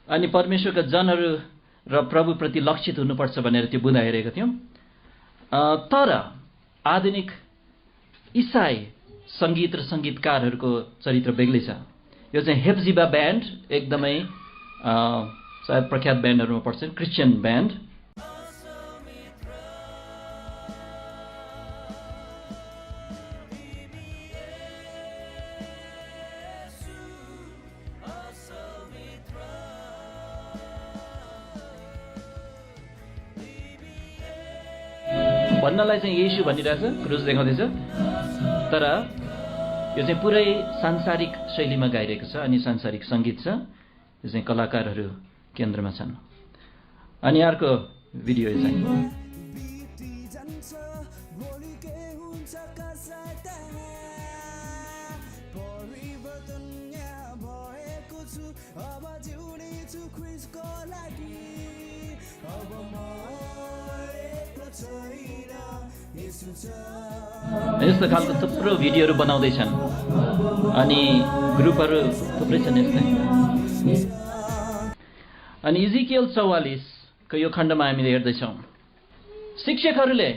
अनि परमेश्वरका जनहरू र प्रभुप्रति लक्षित हुनुपर्छ भनेर त्यो बुँदा हेरेको थियौँ। तर आधुनिक इसाई सङ्गीत र सङ्गीतकारहरूको चरित्र बेग्लै छ। यो चाहिँ हेप्जिबा ब्यान्ड, एकदमै सायद प्रख्यात ब्यान्डहरूमा पर्छ, क्रिस्चियन ब्यान्ड। भन्नलाई चाहिँ येशू भनिरहेछ, क्रुस देखाउँदैछ, तर यो चाहिँ पुरै सांसारिक शैलीमा गाइरहेको छ अनि सांसारिक सङ्गीत छ। यो चाहिँ कलाकारहरू केन्द्रमा छन्। अनि अर्को भिडियो चाहिँ यस्तो खालको थुप्रो भिडियोहरू बनाउँदैछन् अनि ग्रुपहरू थुप्रै छन् यस्तै। अनि इजिकियल 44 को यो खण्डमा हामीले हेर्दैछौँ, शिक्षकहरूले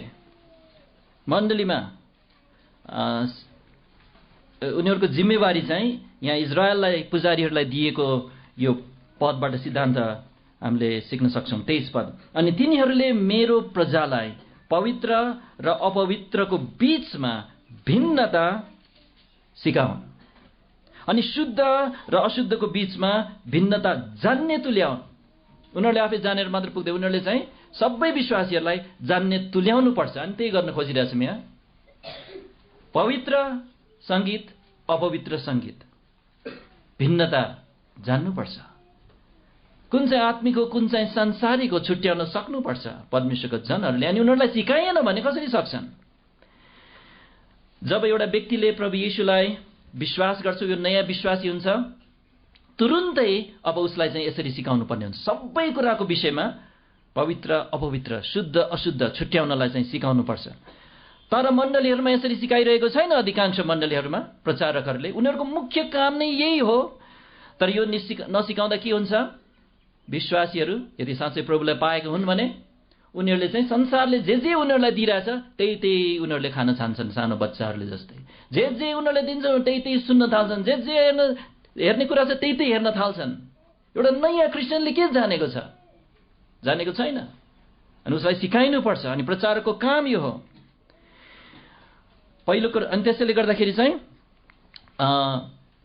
मण्डलीमा उनीहरूको जिम्मेवारी चाहिँ यहाँ इजरायललाई पुजारीहरूलाई दिएको यो पदबाट सिद्धान्त हामीले सिक्न सक्छौँ। 23 पद, अनि तिनीहरूले मेरो प्रजालाई पवित्र र अपवित्रको बीचमा भिन्नता सिकाउन् अनि शुद्ध र अशुद्धको बीचमा भिन्नता जान्ने तुल्याउन्। उनीहरूले आफै जानेर मात्र पुग्दै, उनीहरूले चाहिँ सबै विश्वासीहरूलाई जान्ने तुल्याउनु पर्छ। अनि त्यही गर्न खोजिरहेछौँ यहाँ। पवित्र सङ्गीत, अपवित्र सङ्गीत, भिन्नता जान्नुपर्छ। कुन चाहिँ आत्मिक हो, कुन चाहिँ संसारिक हो छुट्याउन सक्नुपर्छ परमेश्वरको जनहरूले। अनि उनीहरूलाई सिकाइएन भने कसरी सक्छन्? जब एउटा व्यक्तिले प्रभु येशूलाई विश्वास गर्छ, यो नयाँ विश्वासी हुन्छ, तुरुन्तै अब उसलाई चाहिँ यसरी सिकाउनु पर्ने हुन्छ। सबै कुराको विषयमा पवित्र अपवित्र, शुद्ध अशुद्ध छुट्याउनलाई चाहिँ सिकाउनुपर्छ। तर मण्डलीहरूमा यसरी सिकाइरहेको छैन। अधिकांश मण्डलीहरूमा प्रचारकहरूले उनीहरूको मुख्य काम नै यही हो। तर यो नसिकाउँदा के हुन्छ? विश्वासीहरू यदि साँच्चै प्रभुलाई पाएका हुन् भने उनीहरूले चाहिँ संसारले जे जे उनीहरूलाई दिइरहेछ त्यही उनीहरूले खान चाहन्छन्। सानो बच्चाहरूले जस्तै जे उनीहरूले दिन्छ त्यही सुन्न थाल्छन्। जे हेर्ने कुरा छ त्यही हेर्न थाल्छन्। एउटा नयाँ क्रिस्चियनले के जानेको छ? जानेको छैन। अनि उसलाई सिकाइनुपर्छ। अनि प्रचारकको काम यो हो। पहिलो कुरो। अनि त्यसैले गर्दाखेरि चाहिँ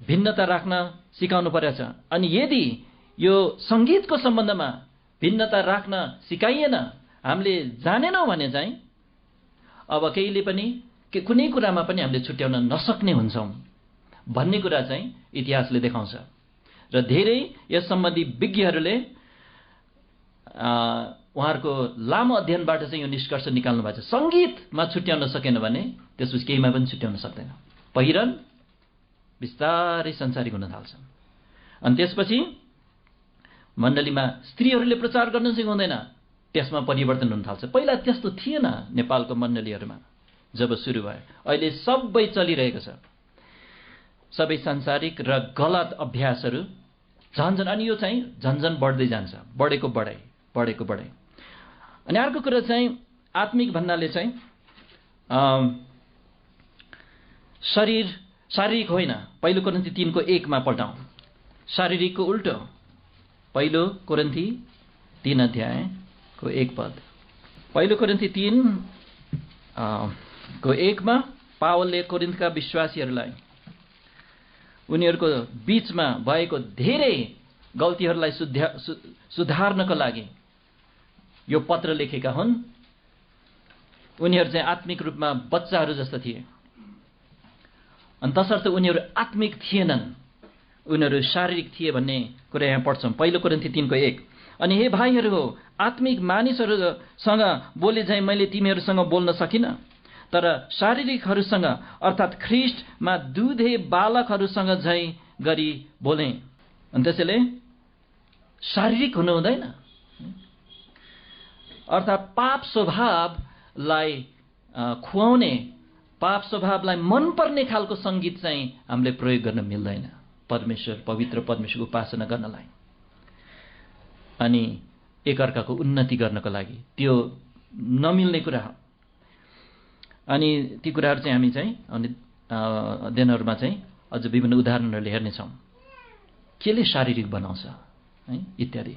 भिन्नता राख्न सिकाउनु परेछ। अनि यदि यो सङ्गीतको सम्बन्धमा भिन्नता राख्न सिकाइएन, हामीले जानेनौँ भने चाहिँ अब केहीले पनि कुनै कुरामा पनि हामीले छुट्याउन नसक्ने हुन्छौँ भन्ने कुरा चाहिँ इतिहासले देखाउँछ। र धेरै यस सम्बन्धी विज्ञहरूले उहाँहरूको लामो अध्ययनबाट चाहिँ यो निष्कर्ष निकाल्नु भएको छ। सङ्गीतमा छुट्याउन सकेन भने त्यसपछि केहीमा पनि छुट्याउन सक्दैन। पहिरन बिस्तारै संसारिक हुन थाल्छ। अनि त्यसपछि मण्डलीमा स्त्रीहरूले प्रचार गर्न सिकाउँदैन, त्यसमा परिवर्तन हुन थाल्छ। पहिला त्यस्तो थिएन नेपालको मण्डलीहरूमा जब सुरु भयो। अहिले सबै चलिरहेको छ। सबै सांसारिक र गलत अभ्यासहरू झन्झन, अनि यो चाहिँ झन्झन बढ्दै जान्छ, बढेको बढाइ। अनि अर्को कुरा चाहिँ आत्मिक भन्नाले चाहिँ शारीरिक होइन। पहिलो कोरिन्थी 3:1 पल्टाउँ। शारीरिकको उल्टो। पहिलो कोरिन्थी 3:1 पहिलो कोरिन्थी 3:1 पावलले कोरिन्थका विश्वासीहरूलाई उनीहरूको बीचमा भएको धेरै गल्तीहरूलाई सुधार्नको लागि यो पत्र लेखेका हुन्। उनीहरू चाहिँ आत्मिक रूपमा बच्चाहरू जस्ता थिए। अनि तसर्थ उनीहरू आत्मिक थिएनन्, उनीहरू शारीरिक थिए भन्ने कुरा यहाँ पढ्छौँ। पहिलो कोरिन्थी 3:1। अनि हे भाइहरू हो, आत्मिक मानिसहरूसँग बोले चाहिँ मैले तिमीहरूसँग बोल्न सकिनँ, तर शारीरिकहरूसँग अर्थात् ख्रिस्टमा दुधे बालकहरूसँग झैँ गरी बोले। अनि त्यसैले शारीरिक हुनु हुँदैन, अर्थात् पाप स्वभावलाई खुवाउने, पाप स्वभावलाई मनपर्ने खालको सङ्गीत चाहिँ हामीले प्रयोग गर्न मिल्दैन पवित्र परमेश्वरको उपासना गर्नलाई अनि एकअर्काको उन्नति गर्नको लागि। त्यो नमिल्ने कुरा हो। अनि ती कुराहरू चाहिँ हामी चाहिँ अध्ययनहरूमा चाहिँ अझ विभिन्न उदाहरणहरूले हेर्नेछौँ। केले शारीरिक बनाउँछ है इत्यादि।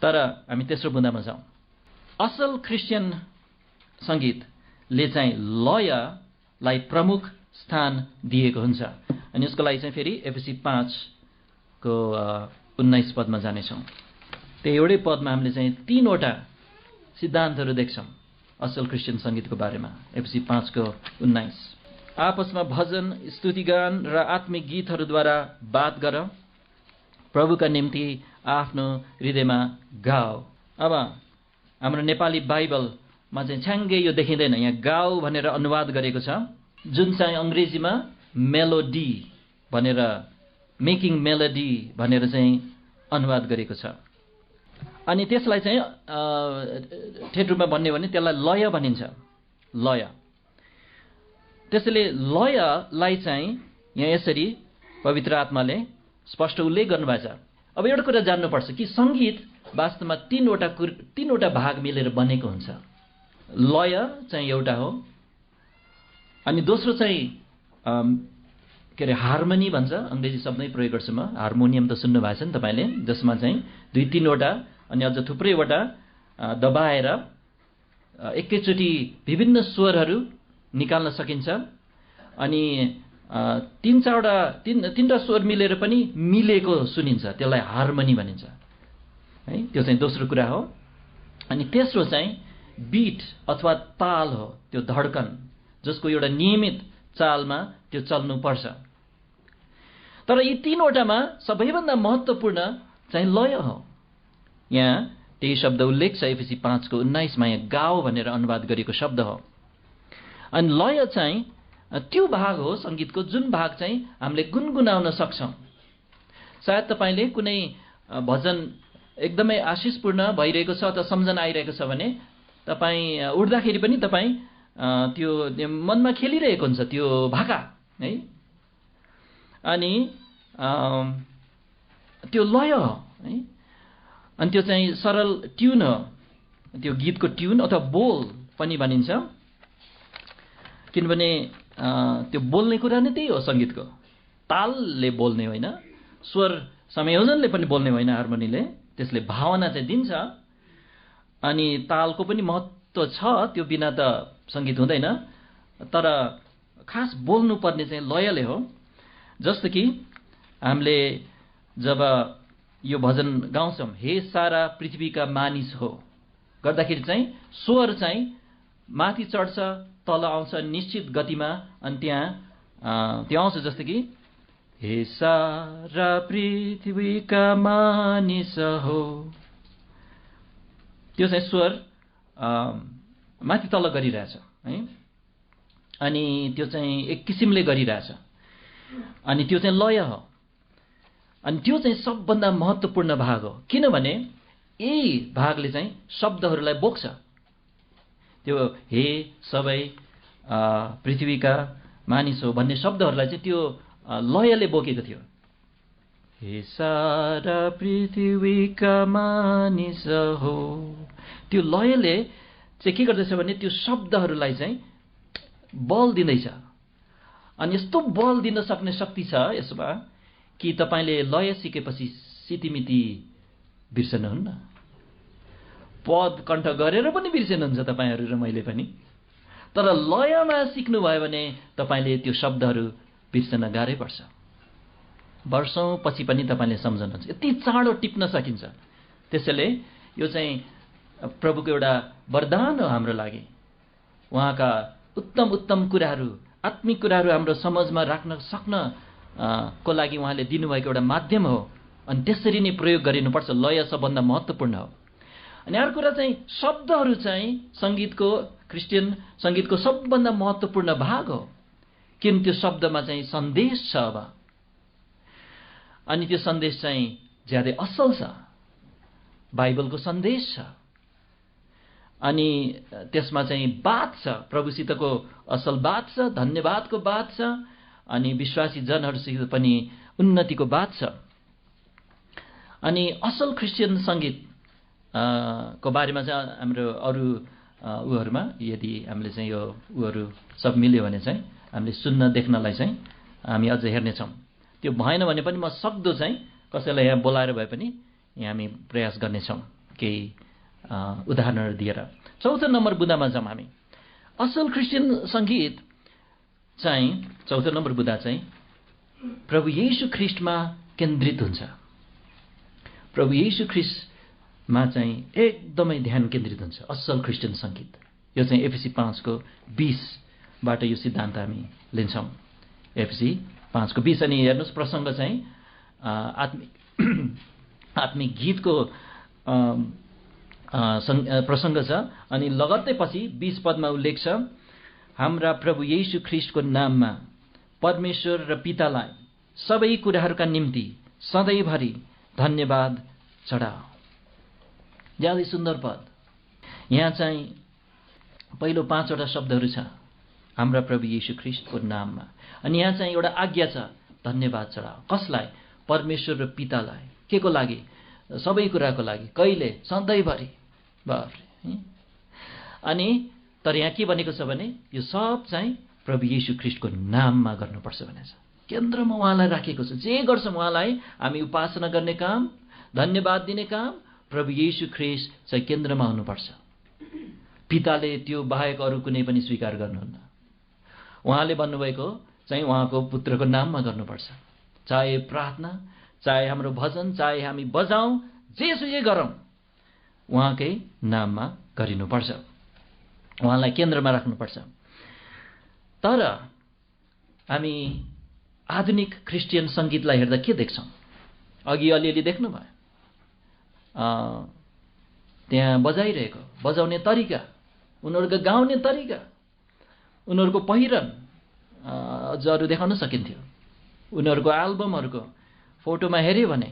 तर हामी तेस्रो बुँदामा जाउँ। असल क्रिस्चियन सङ्गीतले चाहिँ लयलाई प्रमुख स्थान दिएको हुन्छ। अनि यसको लागि चाहिँ फेरि एफएसी 5:19 जानेछौँ। त्यो एउटै पदमा हामीले चाहिँ 3वटा सिद्धान्तहरू देख्छौँ असल क्रिस्चियन सङ्गीतको बारेमा। एफएसी 5:19 आपसमा भजन, स्तुतिगान र आत्मिक गीतहरूद्वारा बात गर, प्रभुका निम्ति आफ्नो हृदयमा गाओ। अब हाम्रो नेपाली बाइबलमा चाहिँ छ्याङ्गै यो देखिँदैन। यहाँ गाओ भनेर अनुवाद गरेको छ, जुन चाहिँ अङ्ग्रेजीमा मेलोडी भनेर, मेकिङ मेलोडी भनेर चाहिँ अनुवाद गरेको छ। अनि त्यसलाई चाहिँ ठेट रूपमा भन्ने भने त्यसलाई लय भनिन्छ, लय। त्यसैले लयलाई चाहिँ यहाँ यसरी पवित्र आत्माले स्पष्ट उल्लेख गर्नुभएको छ। अब एउटा कुरा जान्नुपर्छ कि सङ्गीत वास्तवमा तीनवटा भाग मिलेर बनेको हुन्छ। लय चाहिँ एउटा हो, अनि दोस्रो चाहिँ के अरे हार्मोनी भन्छ, अङ्ग्रेजी शब्द नै प्रयोग गर्छु म। हार्मोनियम त सुन्नु भएको छ नि तपाईँले, जसमा चाहिँ 2-3वटा अनि अझ थुप्रैवटा दबाएर एकैचोटि विभिन्न स्वरहरू निकाल्न सकिन्छ। अनि 3-4वटा स्वर मिलेर पनि मिलेको सुनिन्छ, त्यसलाई हार्मोनी भनिन्छ है। त्यो चाहिँ दोस्रो कुरा हो। अनि तेस्रो चाहिँ बिट अथवा ताल हो, त्यो धड्कन जसको एउटा नियमित चालमा त्यो चल्नुपर्छ। तर यी 3वटामा सबैभन्दा महत्त्वपूर्ण चाहिँ लय हो। यहाँ त्यही शब्द उल्लेख छ एफएसी 5:19 यहाँ गाओ भनेर अनुवाद गरेको शब्द हो। अनि लय चाहिँ त्यो भाग हो सङ्गीतको जुन भाग चाहिँ हामीले गुनगुनाउन सक्छौँ। सायद तपाईँले कुनै भजन एकदमै आशिषपूर्ण भइरहेको छ अथवा सम्झना आइरहेको छ भने तपाईँ उठ्दाखेरि पनि तपाईँ त्यो मनमा खेलिरहेको हुन्छ त्यो भाका है। अनि त्यो लय हो है, अनि त्यो चाहिँ सरल ट्युन हो, त्यो गीतको ट्युन अथवा बोल पनि भनिन्छ। किनभने त्यो बोल्ने कुरा नै त्यही हो सङ्गीतको, तालले बोल्ने होइन, स्वर संयोजनले पनि बोल्ने होइन, हार्मोनीले त्यसले भावना चाहिँ दिन्छ। अनि तालको पनि महत्त्व छ, त्यो बिना त सङ्गीत हुँदैन, तर खास बोल्नुपर्ने चाहिँ लयले हो। जस्तो कि हामीले जब यो भजन गाउँछौँ, हे सारा पृथ्वीका मानिस हो गर्दाखेरि चाहिँ स्वर चाहिँ माथि चढ्छ, तल आउँछ निश्चित गतिमा, अनि त्यहाँ त्यो आउँछ जस्तो कि हे सारा पृथ्वीका मानिस हो, त्यो चाहिँ स्वर माथि तल गरिरहेछ है। अनि त्यो चाहिँ एक किसिमले गरिरहेछ, अनि त्यो चाहिँ लय हो। अनि त्यो चाहिँ सबभन्दा महत्त्वपूर्ण भाग हो, किनभने यही भागले चाहिँ शब्दहरूलाई बोक्छ। त्यो हे सबै पृथ्वीका मानिस हो भन्ने शब्दहरूलाई चाहिँ त्यो लयले बोकेको थियो। हे सारा पृथ्वीका मानिस हो, त्यो लयले चाहिँ के गर्दैछ भने त्यो शब्दहरूलाई चाहिँ बल दिँदैछ। अनि यस्तो बल दिन सक्ने शक्ति छ यसमा कि तपाईँले लय सिकेपछि सितिमिति बिर्सनुहुन्न, पद कण्ठ गरेर पनि बिर्सनुहुन्छ तपाईँहरू र मैले पनि, तर लयमा सिक्नुभयो भने तपाईँले त्यो शब्दहरू बिर्सन गाह्रै पर्छ। वर्षौँ पछि पनि तपाईँले सम्झनुहुन्छ, यति चाँडो टिप्न सकिन्छ। त्यसैले यो चाहिँ प्रभुको एउटा वरदान हो हाम्रो लागि। उहाँका उत्तम उत्तम कुराहरू, आत्मिक कुराहरू हाम्रो समाजमा राख्न सक्न को लागि उहाँले दिनुभएको एउटा माध्यम हो। अनि त्यसरी नै प्रयोग गरिनुपर्छ। लय सबभन्दा महत्त्वपूर्ण हो। अनि अर्को कुरा चाहिँ शब्दहरू चाहिँ सङ्गीतको, क्रिस्चियन सङ्गीतको सबभन्दा महत्त्वपूर्ण भाग हो, किन त्यो शब्दमा चाहिँ सन्देश छ। अब अनि त्यो सन्देश चाहिँ ज्यादै असल छ, बाइबलको सन्देश छ। अनि त्यसमा चाहिँ बात छ, प्रभुसितको असल बात छ, धन्यवादको बात छ, अनि विश्वासी जनहरूसित पनि उन्नतिको बात छ। अनि असल क्रिस्चियन सङ्गीत को बारेमा चाहिँ हाम्रो अरू उहरूमा यदि हामीले चाहिँ यो उहरू सब मिल्यो भने चाहिँ हामीले सुन्न देख्नलाई चाहिँ हामी अझ हेर्नेछौँ। त्यो भएन भने पनि म सक्दो चाहिँ कसैलाई यहाँ बोलाएर भए पनि यहाँ हामी प्रयास गर्नेछौँ केही उदाहरणहरू दिएर। चौथो नम्बर बुँदामा जाउँ हामी। असल क्रिस्चियन सङ्गीत चाहिँ चौथो नम्बर बुँदा चाहिँ प्रभु येशू ख्रिस्टमा केन्द्रित हुन्छ। प्रभु येशू ख्रिस्टमा चाहिँ एकदमै ध्यान केन्द्रित हुन्छ असल क्रिस्चियन सङ्गीत। यो चाहिँ एफएसी 5:20बाट यो सिद्धान्त हामी लिन्छौँ। एफएसी 5:20। अनि हेर्नुहोस्, प्रसङ्ग चाहिँ आत्मिक गीतको प्रसङ्ग छ। अनि लगत्तै पछि 20 पदमा उल्लेख छ, हाम्रा प्रभु येशू ख्रिस्टको नाममा परमेश्वर र पितालाई सबै कुराहरूका निम्ति सधैँभरि धन्यवाद चढाओ। ज्यादै सुन्दर पद। यहाँ चाहिँ पहिलो 5वटा शब्दहरू छ, हाम्रा प्रभु येशू ख्रिस्टको नाममा। अनि यहाँ चाहिँ एउटा आज्ञा छ, धन्यवाद चढाओ। कसलाई? परमेश्वर र पितालाई। के को लागि? सबै कुराको लागि। कहिले? सधैँभरि। बाफ्रे। अनि तर यहाँ के भनेको छ भने यो सब चाहिँ प्रभु येशू ख्रिस्टको नाममा गर्नुपर्छ भनेको छ। केन्द्रमा उहाँलाई राखेको छ। जे गर्छौँ उहाँलाई हामी उपासना गर्ने काम, धन्यवाद दिने काम, प्रभु येशू ख्रिस्ट चाहिँ केन्द्रमा हुनुपर्छ। पिताले त्यो बाहेक अरू कुनै पनि स्वीकार गर्नुहुन्न। उहाँले भन्नुभएको चाहिँ उहाँको पुत्रको नाममा गर्नुपर्छ। चाहे प्रार्थना, चाहे हाम्रो भजन, चाहे हामी बजाउँ, जेसुकै गरौँ, उहाँकै नाममा गरिनुपर्छ। उहाँलाई केन्द्रमा राख्नुपर्छ। तर हामी आधुनिक क्रिस्चियन सङ्गीतलाई हेर्दा के देख्छौँ? अघि अलिअलि देख्नुभयो, त्यहाँ बजाइरहेको, बजाउने तरिका, उनीहरूको गाउने तरिका, उनीहरूको पहिरन, अझ अरू देखाउन सकिन्थ्यो। उनीहरूको एल्बमहरूको फोटोमा हेऱ्यो भने,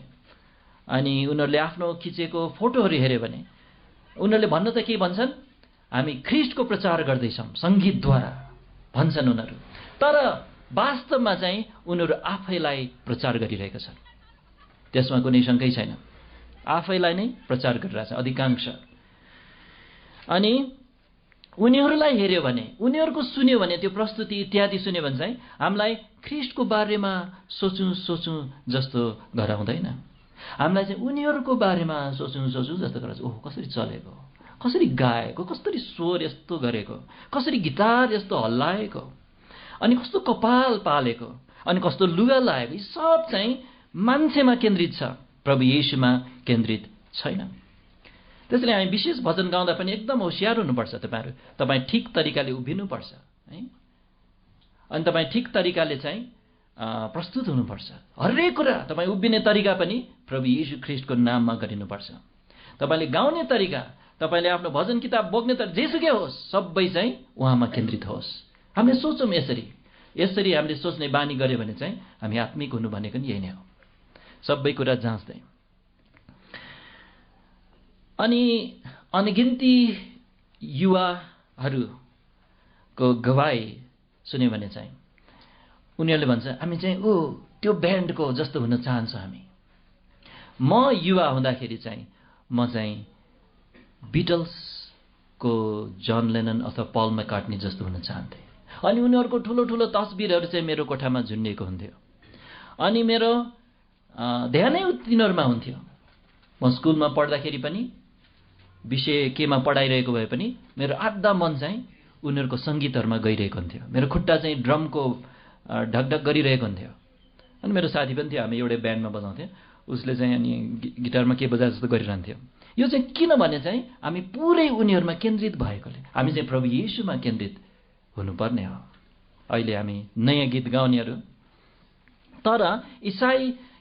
अनि उनीहरूले आफ्नो खिचेको फोटोहरू हेऱ्यो भने उनीहरूले भन्न त के भन्छन्, हामी ख्रिस्टको प्रचार गर्दैछौँ सङ्गीतद्वारा भन्छन् उनीहरू। तर वास्तवमा चाहिँ उनीहरू आफैलाई प्रचार गरिरहेका छन्, त्यसमा कुनै शङ्कै छैन। आफैलाई नै प्रचार गरिरहेछ अधिकांश। अनि उनीहरूलाई हेऱ्यो भने, उनीहरूको सुन्यो भने, त्यो प्रस्तुति इत्यादि सुन्यो भने चाहिँ हामीलाई ख्रिस्टको बारेमा सोचौँ जस्तो गराउँदैन। हामीलाई चाहिँ उनीहरूको बारेमा सोचौँ जस्तो गराउँछ। ओहो, कसरी चलेको, कसरी गाएको, कसरी स्वर यस्तो गरेको, कसरी गिटार यस्तो हल्लाएको, अनि कस्तो कपाल पालेको, अनि कस्तो लुगा लगाएको, यी सब चाहिँ मान्छेमा केन्द्रित छ, प्रभु येशूमा केन्द्रित छैन। त्यसैले हामी विशेष भजन गाउँदा पनि एकदम होसियार हुनुपर्छ। तपाईँ ठिक तरिकाले उभिनुपर्छ है, अनि तपाईँ ठिक तरिकाले चाहिँ प्रस्तुत हुनुपर्छ। हरेक कुरा तपाईँ उभिने तरिका पनि प्रभु येशू ख्रिस्टको नाममा गरिनुपर्छ। तपाईँले गाउने तरिका, तपाईँले आफ्नो भजन किताब बोक्ने तरिका जेसुकै होस्, सबै चाहिँ उहाँमा केन्द्रित होस्। हामीले सोचौँ यसरी हामीले सोच्ने बानी गऱ्यो भने चाहिँ हामी आत्मिक हुनु भनेको नि यही नै हो, सबै कुरा जाँच्दै। अनि अनगिन्ती युवाहरूको गवाई सुन्यो भने चाहिँ उनीहरूले भन्छ हामी चाहिँ त्यो ब्यान्डको जस्तो हुन चाहन्छौँ। म युवा हुँदाखेरि चाहिँ म चाहिँ बिटल्सको जन लेनन अथवा पल मैकार्टनी जस्तो हुन चाहन्थेँ। अनि उनीहरूको ठुलो ठुलो तस्बिरहरू चाहिँ मेरो कोठामा झुन्डिएको हुन्थ्यो। अनि मेरो ध्यानै तिनीहरूमा हुन्थ्यो। म स्कुलमा पढ्दाखेरि पनि, विषय केमा पढाइरहेको भए पनि मेरो आधा मन चाहिँ उनीहरूको सङ्गीतहरूमा गइरहेको हुन्थ्यो। मेरो खुट्टा चाहिँ ड्रमको ढकढक गरिरहेको हुन्थ्यो। अनि मेरो साथी पनि थियो, हामी एउटै ब्यान्डमा बजाउँथ्यौँ। उसले चाहिँ अनि गिटारमा के बजाए जस्तो गरिरहन्थ्यो। यो चाहिँ किनभने चाहिँ हामी पुरै उनीहरूमा केन्द्रित भएकोले हामी चाहिँ प्रभु येशूमा केन्द्रित हुनुपर्ने हो। अहिले हामी नयाँ गीत गाउनेहरू, तर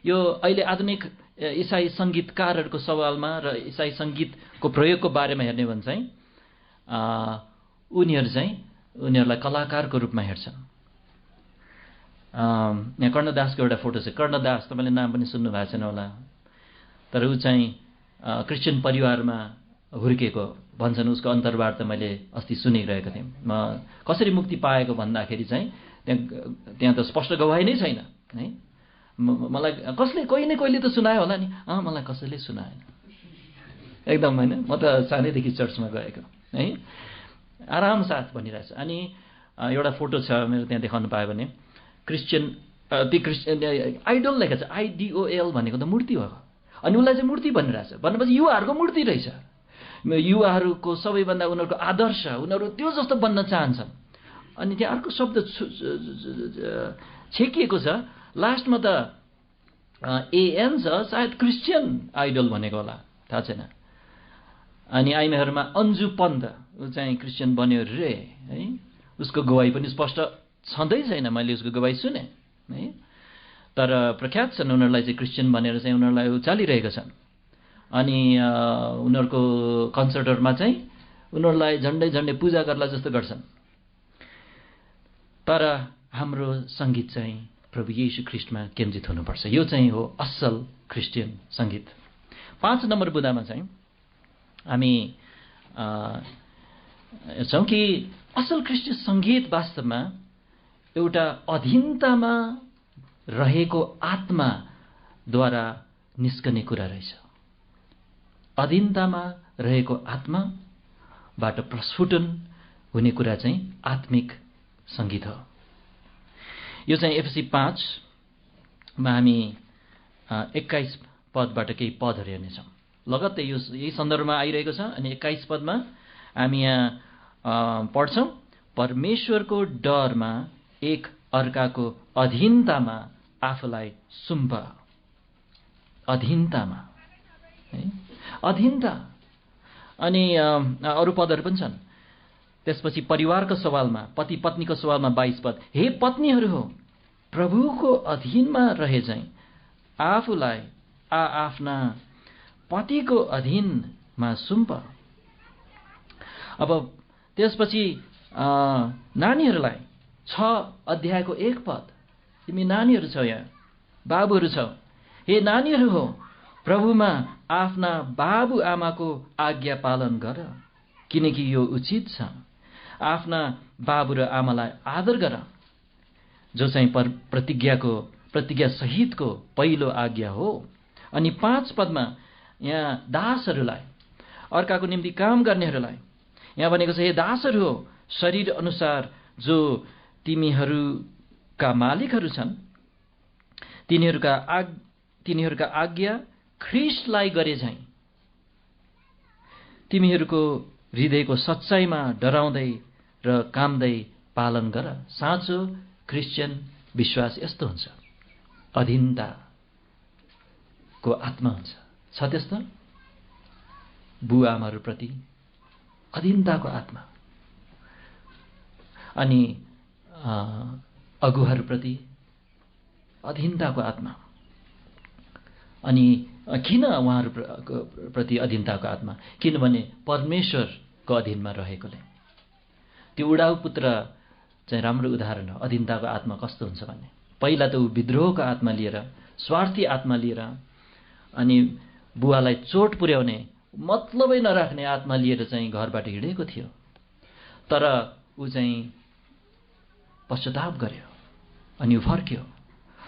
यो अहिले आधुनिक इसाई सङ्गीतकारहरूको सवालमा र इसाई सङ्गीतको प्रयोगको बारेमा हेर्ने भने चाहिँ उनीहरूलाई कलाकारको रूपमा हेर्छन्। यहाँ कर्णदासको एउटा फोटो छ। कर्णदास, तपाईँले नाम पनि सुन्नु भएको छैन होला, तर ऊ चाहिँ क्रिस्चियन परिवारमा हुर्केको भन्छन्। उसको अन्तर्वार्ता मैले अस्ति सुनिरहेको थिएँ। म कसरी मुक्ति पाएको भन्दाखेरि चाहिँ त्यहाँ त स्पष्ट गवाही नै छैन है। मलाई कोहीले त सुनायो होला नि, मलाई कसैले सुनाएन एकदम होइन। म त सानैदेखि चर्चमा गएको है, आराम साथ भनिरहेछ। अनि एउटा फोटो छ मेरो त्यहाँ देखाउनु पायो भने, क्रिस्चियन आइडल लेखेको छ, IDOL भनेको त मूर्ति हो। अनि उसलाई चाहिँ मूर्ति भनिरहेछ। भनेपछि युवाहरूको मूर्ति रहेछ। युवाहरूको सबैभन्दा उनीहरूको आदर्श, उनीहरू त्यो जस्तो बन्न चाहन्छन्। अनि त्यहाँ अर्को शब्द छेकिएको छ लास्टमा, त AN छ, सायद क्रिस्चियन आइडल भनेको होला, थाहा छैन। अनि आइमाहरूमा अन्जु पन्त, ऊ चाहिँ क्रिस्चियन बन्यो रे है। उसको गवाई पनि स्पष्ट छँदै छैन, मैले उसको गवाई सुने है। तर प्रख्यात छन् उनीहरूलाई चाहिँ क्रिस्चियन भनेर चाहिँ उनीहरूलाई चालिरहेका छन्। अनि उनीहरूको कन्सर्टहरूमा चाहिँ उनीहरूलाई झन्डै पूजा गर्ला जस्तो गर्छन्। तर हाम्रो सङ्गीत चाहिँ प्रभु येशू ख्रिस्टमा केन्द्रित हुनुपर्छ। यो चाहिँ हो असल क्रिस्चियन सङ्गीत। 5 नम्बर बुँदामा चाहिँ हामी हेर्छौँ कि असल क्रिस्चियन सङ्गीत वास्तवमा एउटा अधीनतामा रहेको आत्माद्वारा निस्कने कुरा रहेछ। अधीनतामा रहेको आत्माबाट प्रस्फुटन हुने कुरा चाहिँ आत्मिक सङ्गीत हो। यो चाहिँ एफएसी 5 मा हामी 21 पदबाट केही पदहरू हेर्नेछौँ। लगत्तै यही सन्दर्भमा आइरहेको छ। अनि 21 पदमा हामी यहाँ पढ्छौँ, परमेश्वरको डरमा एक अर्काको अधीनतामा आफूलाई सुम्प। अधीनतामा है, अधीनता। अनि अरू पदहरू पनि छन्। त्यसपछि परिवारको सवालमा, पति पत्नीको सवालमा 22 पद, हे पत्नीहरू हो प्रभुको अधीनमा रहे चाहिँ आफूलाई आफ्ना पतिको अधीनमा सुम्प। अब त्यसपछि नानीहरूलाई 6 अध्यायको 1 पद, तिमी नानीहरू छौ, यहाँ बाबुहरू छौ, हे नानीहरू हो, प्रभुमा आफ्ना बाबु आमाको आज्ञा पालन गर, किनकि यो उचित छ। आफ्ना बाबु र आमालाई आदर गर, जो चाहिँ प्रतिज्ञा सहितको पहिलो आज्ञा हो। अनि 5 पदमा यहाँ दासहरूलाई, अर्काको निम्ति काम गर्नेहरूलाई यहाँ भनेको छ, हे दासहरू हो, शरीर अनुसार जो तिमीहरूका मालिकहरू छन्, तिनीहरूका आज्ञा ख्रीष्टलाई गरे झैं तिमीहरूको हृदयको सच्चाइमा डराउँदै र कामदै पालन गर। साँचो क्रिस्चियन विश्वास यस्तो हुन्छ, अधीनताको आत्मा हुन्छ। छ त्यस्तो बुवा आमाहरूप्रति अधीनताको आत्मा, अनि अगुवाहरूप्रति अधीनताको आत्मा। अनि किन उहाँहरूप्रति अधीनताको आत्मा? किनभने परमेश्वरको अधीनमा रहेकोले। त्यो उडाउ पुत्र चाहिँ राम्रो उदाहरण हो अधीनताको आत्मा कस्तो हुन्छ भन्ने। पहिला त ऊ विद्रोहको आत्मा लिएर, स्वार्थी आत्मा लिएर, अनि बुवालाई चोट पुर्याउने, मतलबै नराख्ने आत्मा लिएर चाहिँ घरबाट हिँडेको थियो। तर ऊ चाहिँ पश्चाताप गर्यो, अनि ऊ फर्क्यो,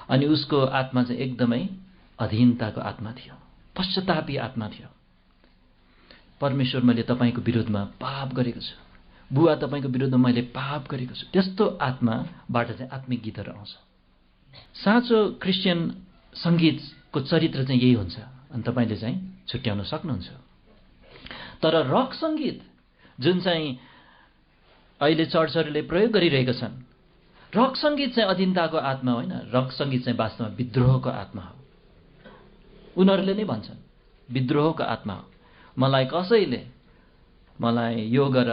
अनि उसको आत्मा चाहिँ एकदमै अधीनताको आत्मा थियो, पश्चातापी आत्मा थियो। परमेश्वर, मैले तपाईँको विरोधमा पाप गरेको छु, बुवा तपाईँको विरुद्धमा मैले पाप गरेको छु। त्यस्तो आत्माबाट चाहिँ आत्मिक गीतहरू आउँछ। साँचो क्रिस्चियन सङ्गीतको चरित्र चाहिँ यही हुन्छ, अनि तपाईँले चाहिँ छुट्याउन सक्नुहुन्छ। तर रक सङ्गीत जुन चाहिँ अहिले चर्चहरूले प्रयोग गरिरहेका छन्, रक सङ्गीत चाहिँ अधीनताको आत्मा होइन। रक सङ्गीत चाहिँ वास्तवमा विद्रोहको आत्मा हो। उनीहरूले नै भन्छन् विद्रोहको आत्मा हो। मलाई कसैले मलाई यो गर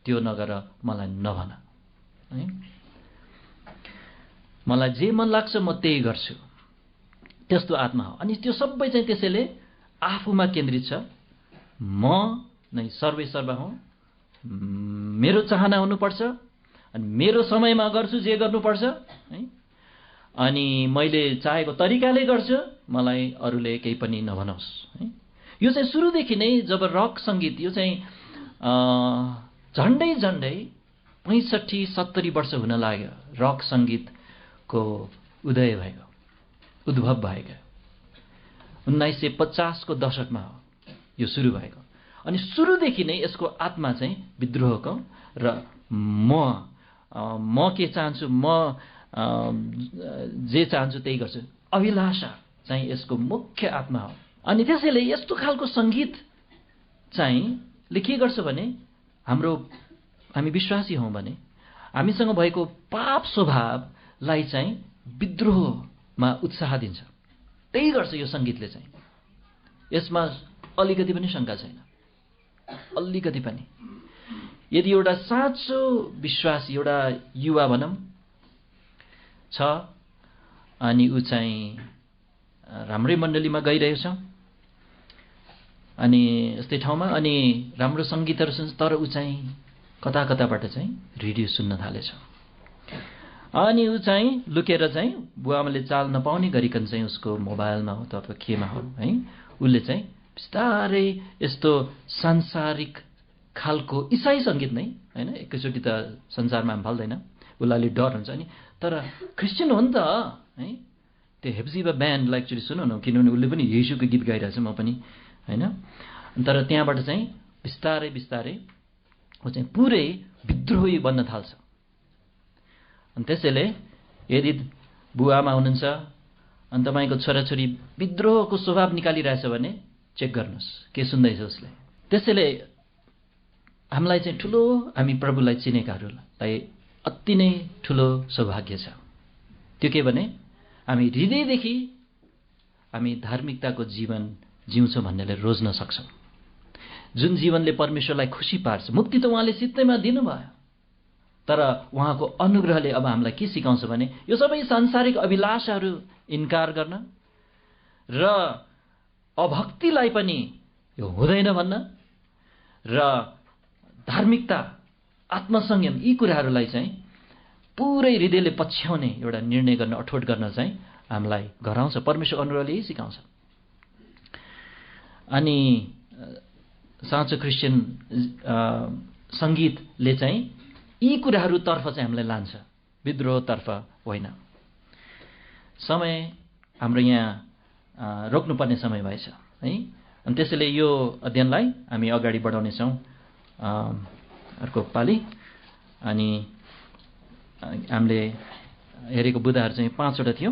त्यो नगर मलाई नभन, है, मलाई जे मन लाग्छ म त्यही गर्छु, त्यस्तो आत्मा हो। अनि त्यो सबै चाहिँ त्यसैले आफूमा केन्द्रित छ। म नै सर्वेसर्वा हुँ, मेरो चाहना हुनुपर्छ, अनि मेरो समयमा गर्छु जे गर्नुपर्छ, है, अनि मैले चाहेको तरिकाले गर्छु, मलाई अरूले केही पनि नभनोस्, है। यो चाहिँ सुरुदेखि नै जब रक सङ्गीत, यो चाहिँ झन्डै 65-70 वर्ष हुन लाग्यो रक सङ्गीतको उदय भएको, उद्भव भएको। 1950 को दशकमा हो यो सुरु भएको। अनि सुरुदेखि नै यसको आत्मा चाहिँ विद्रोहको र म के चाहन्छु, म जे चाहन्छु त्यही गर्छु, अभिलाषा चाहिँ यसको मुख्य आत्मा हो। अनि त्यसैले यस्तो खालको सङ्गीत चाहिँ ले के गर्छ भने, हामी विश्वासी हौँ भने हामीसँग भएको पाप स्वभावलाई चाहिँ विद्रोहमा उत्साह दिन्छ। त्यही गर्छ यो सङ्गीतले चाहिँ। यसमा अलिकति पनि शङ्का छैन, अलिकति पनि। यदि एउटा साँचो विश्वासी, एउटा युवा भनौँ छ, अनि ऊ चाहिँ राम्रै मण्डलीमा गइरहेछ, अनि यस्तै ठाउँमा, अनि राम्रो सङ्गीतहरू सुन्छ, तर ऊ चाहिँ कताबाट चाहिँ रेडियो सुन्न थालेछ। अनि ऊ चाहिँ लुकेर चाहिँ बुवाआमाले चाल नपाउने गरिकन चाहिँ उसको मोबाइलमा हो अथवा केमा हो, है, उसले चाहिँ बिस्तारै यस्तो सांसारिक खालको इसाई सङ्गीत नै होइन, एकैचोटि त संसारमा हामी फाल्दैन, उसलाई अलिक डर हुन्छ। अनि तर क्रिस्चियन हो नि त, है, त्यो हेप्जिबा ब्यान्डलाई एक्चुअली सुनौ न, किनभने उसले पनि येशूको गीत गाइरहेछ, म पनि, होइन। तर त्यहाँबाट चाहिँ बिस्तारै ऊ चाहिँ पुरै विद्रोही बन्न थाल्छ। अनि त्यसैले यदि बुवाआमा हुनुहुन्छ अनि तपाईँको छोराछोरी विद्रोहको स्वभाव निकालिरहेछ भने चेक गर्नुहोस् के सुन्दैछ उसले। त्यसैले हामीलाई चाहिँ हामी प्रभुलाई चिनेकाहरूलाई अति नै ठुलो सौभाग्य छ। त्यो के भने हामी हृदयदेखि हामी धार्मिकताको जीवन जिउँछौँ भन्नेले रोज्न सक्छौँ, जुन जीवनले परमेश्वरलाई खुसी पार्छ। मुक्ति त उहाँले सित्तैमा दिनुभयो, तर उहाँको अनुग्रहले अब हामीलाई के सिकाउँछ भने यो सबै सांसारिक अभिलाषाहरू इन्कार गर्न र अभक्तिलाई पनि यो हुँदैन भन्न र धार्मिकता, आत्मसंयम, यी कुराहरूलाई चाहिँ पुरै हृदयले पछ्याउने एउटा निर्णय गर्न अठोट गर्न चाहिँ हामीलाई गराउँछ। परमेश्वर अनुग्रहले यही सिकाउँछ। अनि साँचो क्रिस्चियन सङ्गीतले चाहिँ यी कुराहरूतर्फ चाहिँ हामीलाई लान्छ, विद्रोहतर्फ होइन। समय हाम्रो यहाँ रोक्नुपर्ने समय भएछ है। अनि त्यसैले यो अध्ययनलाई हामी अगाडि बढाउनेछौँ अर्को पालि। अनि हामीले हेरेको बुदाहरू चाहिँ 5वटा थियो।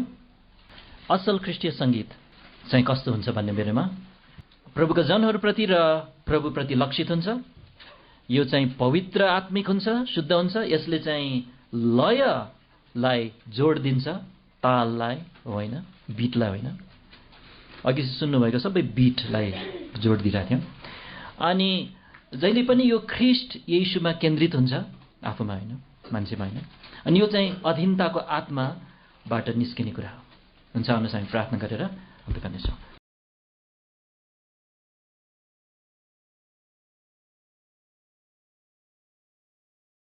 असल ख्रिस्टीय सङ्गीत चाहिँ कस्तो हुन्छ भन्ने बेलामा प्रभुका जनहरूप्रति र प्रभुप्रति लक्षित हुन्छ। यो चाहिँ पवित्र आत्मिक हुन्छ, शुद्ध हुन्छ। यसले चाहिँ लयलाई जोड दिन्छ, ताललाई होइन, बिटलाई होइन। अघि सुन्नुभएको सबै बिटलाई जोड दिइरहेको थियौँ। अनि जहिले पनि यो ख्रिस्ट येशूमा केन्द्रित हुन्छ, आफूमा होइन, मान्छेमा होइन। अनि यो चाहिँ अधीनताको आत्माबाट निस्किने कुरा हो। हुन्छ, आउनुहोस् हामी प्रार्थना गरेर अन्त गर्नेछौँ।